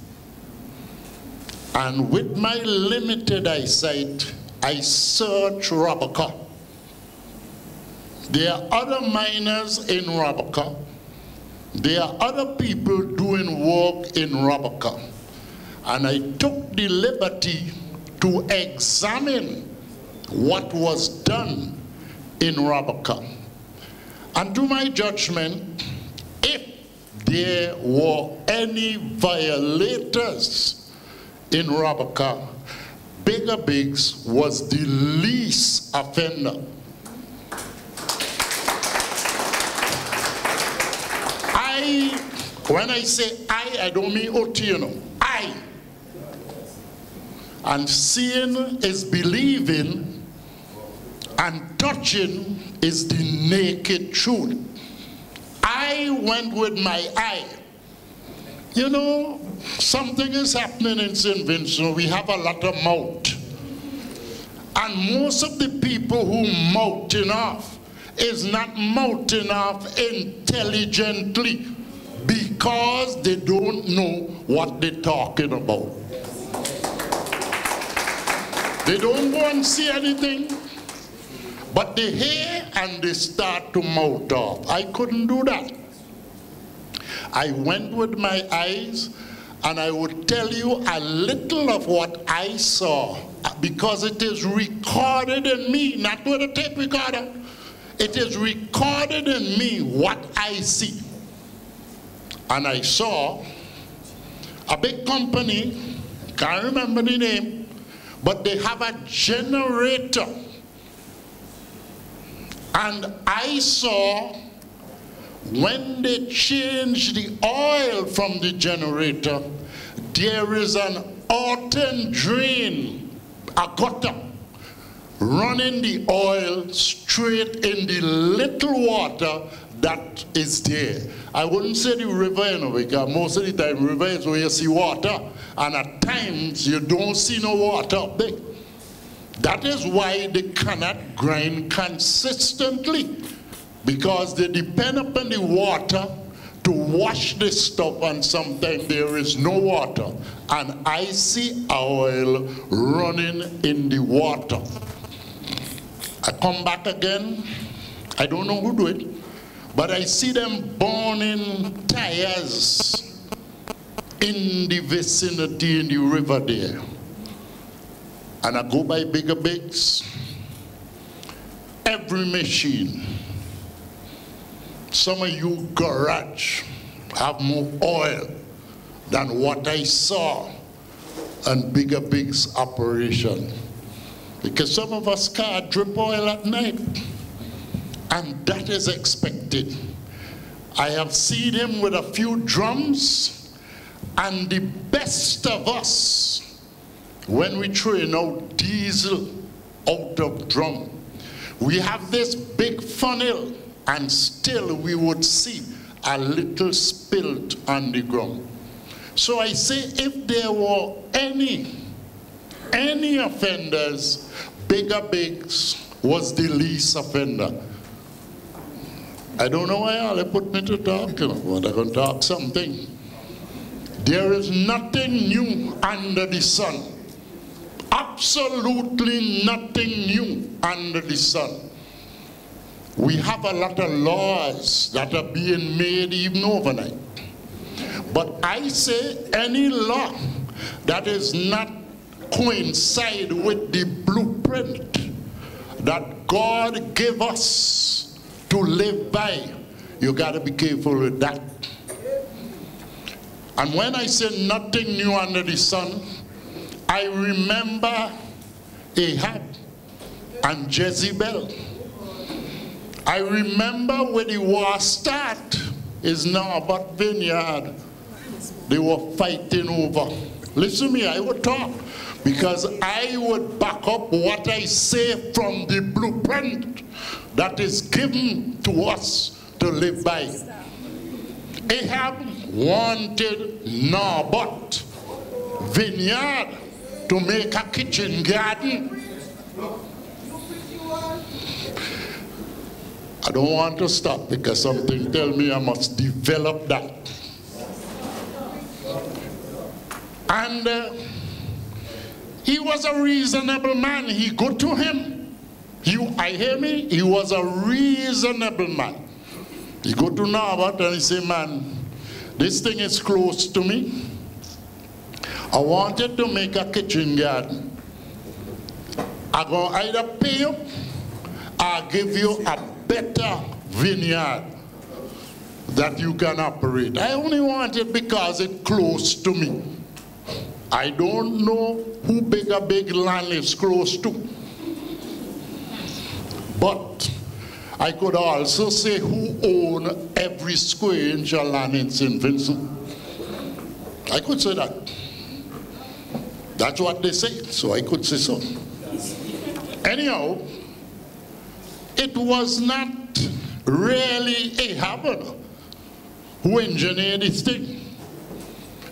And with my limited eyesight, I searched Robaca. There are other miners in Robaca. There are other people doing work in Robaca. And I took the liberty to examine what was done in Robaca. And to my judgment, if there were any violators in Robaca, Bigger Biggs was the least offender. When I say I don't mean Otieno. I. And seeing is believing, and touching is the naked truth. I went with my eye. You know, something is happening in St. Vincent. We have a lot of mouth. And most of the people who mouthing off is not mouthing off intelligently, because they don't know what they're talking about. They don't go and see anything, but they hear and they start to mouth off. I couldn't do that. I went with my eyes, and I would tell you a little of what I saw, because it is recorded in me, not with a tape recorder. It is recorded in me what I see. And I saw a big company, can't remember the name, but they have a generator. And I saw when they change the oil from the generator, there is an autumn drain, a gutter, running the oil straight in the little water that is there. I wouldn't say the river, you know, because most of the time river is where you see water, and at times you don't see no water up there. That is why they cannot grind consistently, because they depend upon the water to wash the stuff, and sometimes there is no water, and I see oil running in the water. I come back again, I don't know who do it, but I see them burning tires in the vicinity, in the river there. And I go by Bigger Biggs. Every machine, some of you garage have more oil than what I saw on Bigger Biggs operation. Because some of us can't drip oil at night. And that is expected. I have seen him with a few drums, and the best of us, when we train out diesel out of drum, we have this big funnel, and still we would see a little spilt on the ground. So I say, if there were any any offenders, Bigger Biggs was the least offender. I don't know why all they put me to talk, but I'm going to talk something. There is nothing new under the sun. Absolutely nothing new under the sun. We have a lot of laws that are being made even overnight. But I say any law that is not coincide with the blueprint that God gave us to live by, you got to be careful with that. And when I say nothing new under the sun, I remember Ahab and Jezebel. I remember when the war started, is now about vineyard. They were fighting over. Listen to me, I would talk, because I would back up what I say from the blueprint that is given to us to live by. Ahab wanted Naboth vineyard to make a kitchen garden. I don't want to stop because something tells me I must develop that. And he was a reasonable man. He go to him. I hear me? He was a reasonable man. He go to Naboth and he say, man, this thing is close to me. I wanted to make a kitchen garden. I'm going to either pay you or give you a better vineyard that you can operate. I only want it because it's close to me. I don't know who Bigger Big land is close to. But I could also say who own every square inch of land in St. Vincent. I could say that. That's what they say, so I could say so. Anyhow, it was not really Ahab who engineered this thing.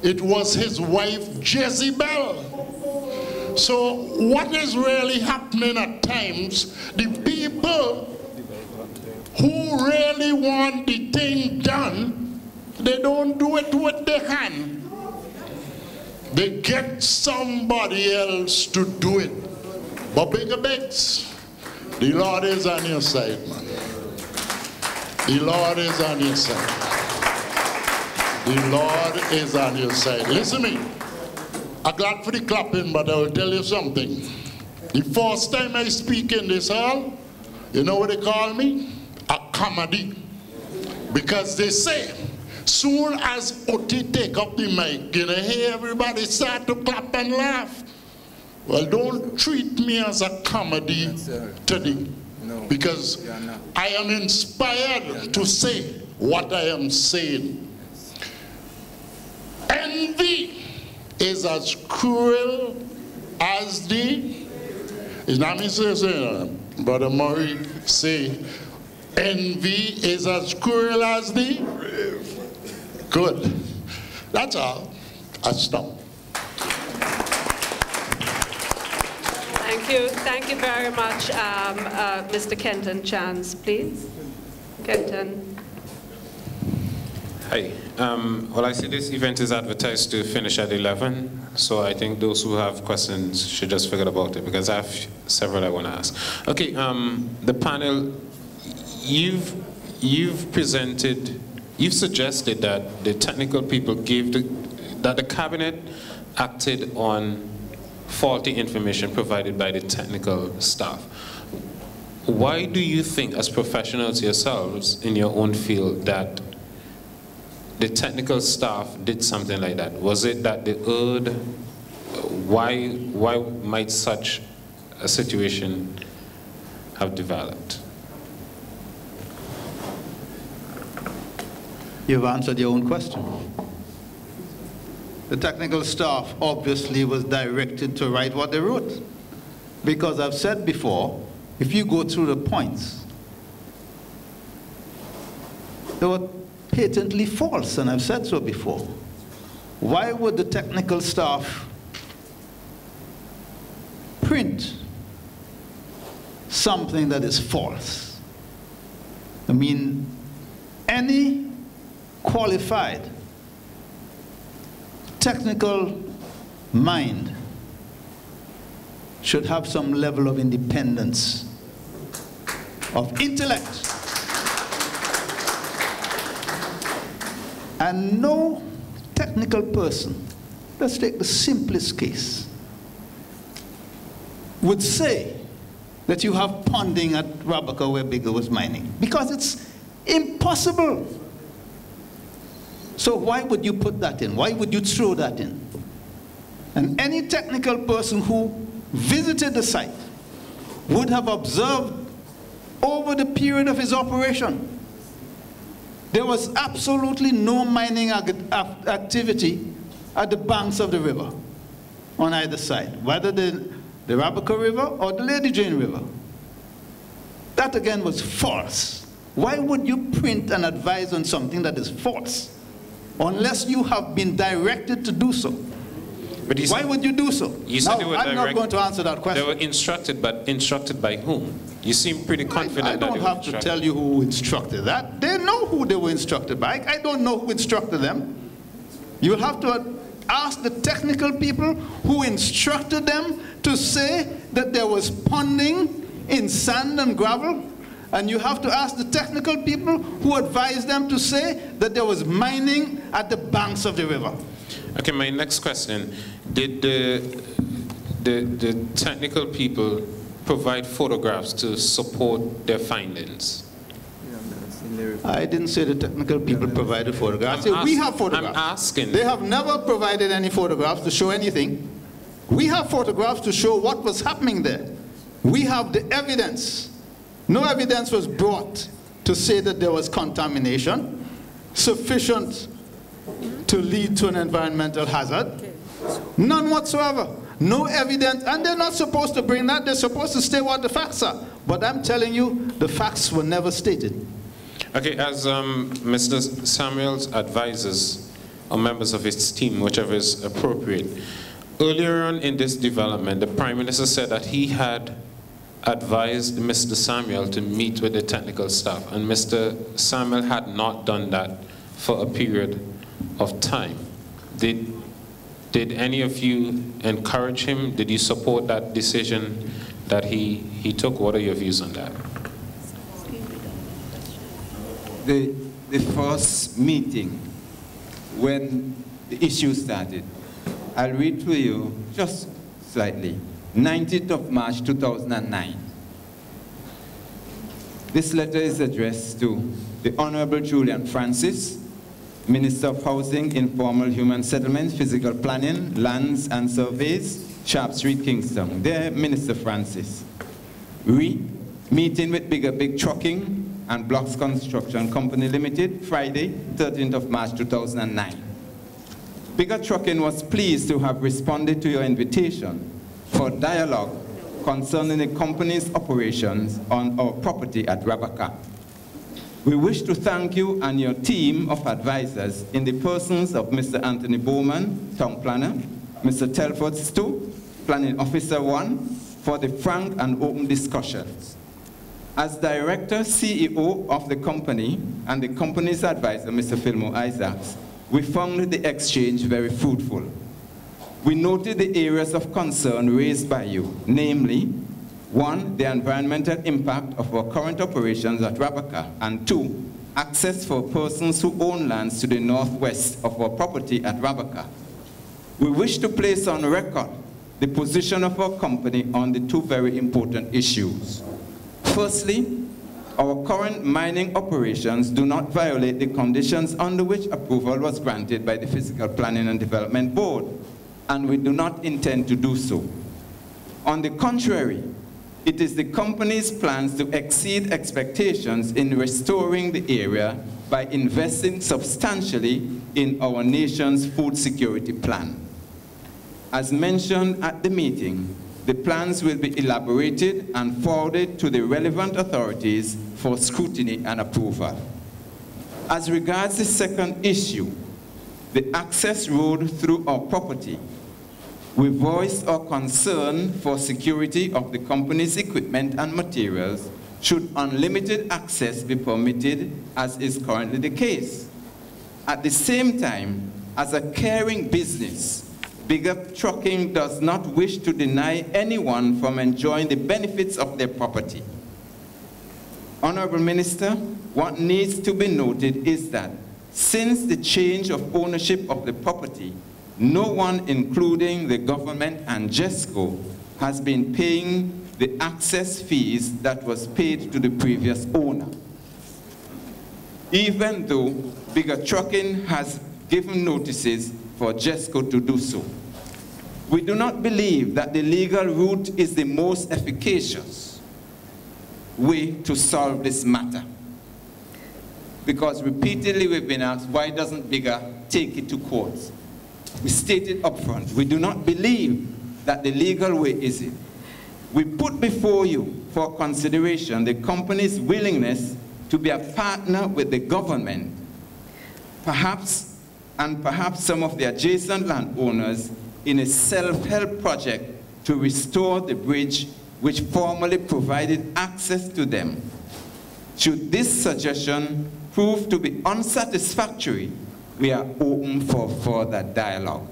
It was his wife Jezebel. So what is really happening at times, the people who really want the thing done, they don't do it with their hand. They get somebody else to do it. But Bigger Biggs, the Lord is on your side, man. The Lord is on your side. The Lord is on your side. Listen to me. I'm glad for the clapping, but I will tell you something. The first time I speak in this hall, you know what they call me? A comedy. Because they say, soon as Oti take up the mic, you know, hey, everybody start to clap and laugh. Well, don't treat me as a comedy today. No, because I am inspired to say what I am saying. Envy is as cruel as the, it's not me saying, Brother Murray say, envy is as cruel as the, good. That's all. I stop. Thank you very much, Mr. Kenton Chance, please. Kenton. Hi. Well, I see this event is advertised to finish at 11, so I think those who have questions should just forget about it, because I have several I want to ask. Okay, the panel, you've presented, you've suggested that the technical people that the cabinet acted on faulty information provided by the technical staff. Why do you think, as professionals yourselves in your own field, that the technical staff did something like that? Was it that they erred? Why might such a situation have developed? You've answered your own question. The technical staff obviously was directed to write what they wrote. Because I've said before, if you go through the points, they were patently false, and I've said so before. Why would the technical staff print something that is false. I mean, any qualified technical mind should have some level of independence, of intellect. And no technical person, let's take the simplest case, would say that you have ponding at Rabaca where Bigger was mining, because it's impossible. So why would you put that in? Why would you throw that in? And any technical person who visited the site would have observed over the period of his operation there was absolutely no mining activity at the banks of the river on either side, whether the Rabaca River or the Lady Jane River. That again was false. Why would you print and advise on something that is false unless you have been directed to do so? But why would you do so? You said they were I'm not going to answer that question. They were instructed, but instructed by whom? You seem pretty confident I don't have to tell you who instructed that. They know who they were instructed by. I don't know who instructed them. You'll have to ask the technical people who instructed them to say that there was ponding in sand and gravel, and you have to ask the technical people who advised them to say that there was mining at the banks of the river. Okay, my next question. Did the technical people provide photographs to support their findings? I didn't say the technical people provided photographs. We have photographs. I'm asking. They have never provided any photographs to show anything. We have photographs to show what was happening there. We have the evidence. No evidence was brought to say that there was contamination sufficient to lead to an environmental hazard. None whatsoever. No evidence, and they're not supposed to bring that. They're supposed to state what the facts are. But I'm telling you, the facts were never stated. Okay, as Mr. Samuels advises, or members of his team, whichever is appropriate, earlier on in this development, the Prime Minister said that he had advised Mr. Samuel to meet with the technical staff, and Mr. Samuel had not done that for a period of time. Did any of you encourage him? Did you support that decision that he took? What are your views on that? The first meeting, when the issue started, I'll read to you just slightly. 19th of March 2009. This letter is addressed to the Honorable Julian Francis, Minister of Housing, Informal Human Settlements, Physical Planning, Lands and Surveys, Sharp Street, Kingston. Dear Minister Francis, meeting with Big Trucking and Blocks Construction Company Limited, Friday, 13th of March 2009. Bigger Trucking was pleased to have responded to your invitation for dialogue concerning the company's operations on our property at Rabaca. We wish to thank you and your team of advisors in the persons of Mr. Anthony Bowman, Town Planner, Mr. Telford Stu, Planning Officer 1, for the frank and open discussions. As Director, CEO of the company and the company's advisor, Mr. Fillmore Isaacs, we found the exchange very fruitful. We noted the areas of concern raised by you, namely, 1, the environmental impact of our current operations at Rabaca, and 2, access for persons who own lands to the northwest of our property at Rabaca. We wish to place on record the position of our company on the 2 very important issues. Firstly, our current mining operations do not violate the conditions under which approval was granted by the Physical Planning and Development Board, and we do not intend to do so. On the contrary, it is the company's plans to exceed expectations in restoring the area by investing substantially in our nation's food security plan. As mentioned at the meeting, the plans will be elaborated and forwarded to the relevant authorities for scrutiny and approval. As regards the second issue, the access road through our property, We voice our concern for security of the company's equipment and materials should unlimited access be permitted, as is currently the case. At the same time, as a caring business, Big Up Trucking does not wish to deny anyone from enjoying the benefits of their property. Honorable Minister, what needs to be noted is that since the change of ownership of the property, no one, including the government and GESCO, has been paying the access fees that was paid to the previous owner. Even though Bigger Trucking has given notices for GESCO to do so. We do not believe that the legal route is the most efficacious way to solve this matter. Because repeatedly we've been asked, why doesn't Bigger take it to court? We stated up front, we do not believe that the legal way is it. We put before you for consideration the company's willingness to be a partner with the government, perhaps some of the adjacent landowners in a self-help project to restore the bridge which formerly provided access to them. Should this suggestion prove to be unsatisfactory, we are open for further dialogue.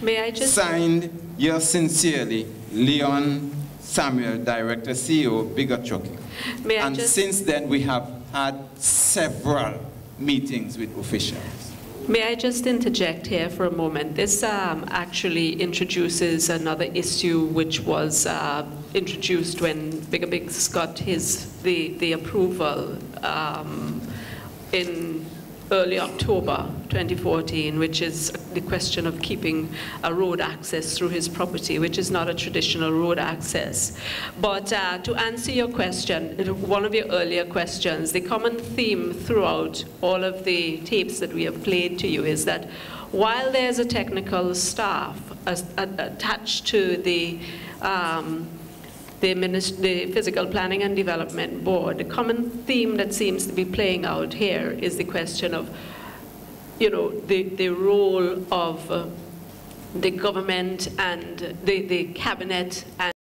May I just... Signed, yours sincerely, Leon Samuel, Director, CEO, Bigger Trucking. And since then, we have had several meetings with officials. May I just interject here for a moment? This actually introduces another issue which was introduced when Bigger Bigs got the approval in early October 2014, which is the question of keeping a road access through his property, which is not a traditional road access. But to answer your question, one of your earlier questions, the common theme throughout all of the tapes that we have played to you is that while there's a technical staff attached to the Physical Planning and Development Board, the common theme that seems to be playing out here is the question of, you know, the role of the government and the cabinet and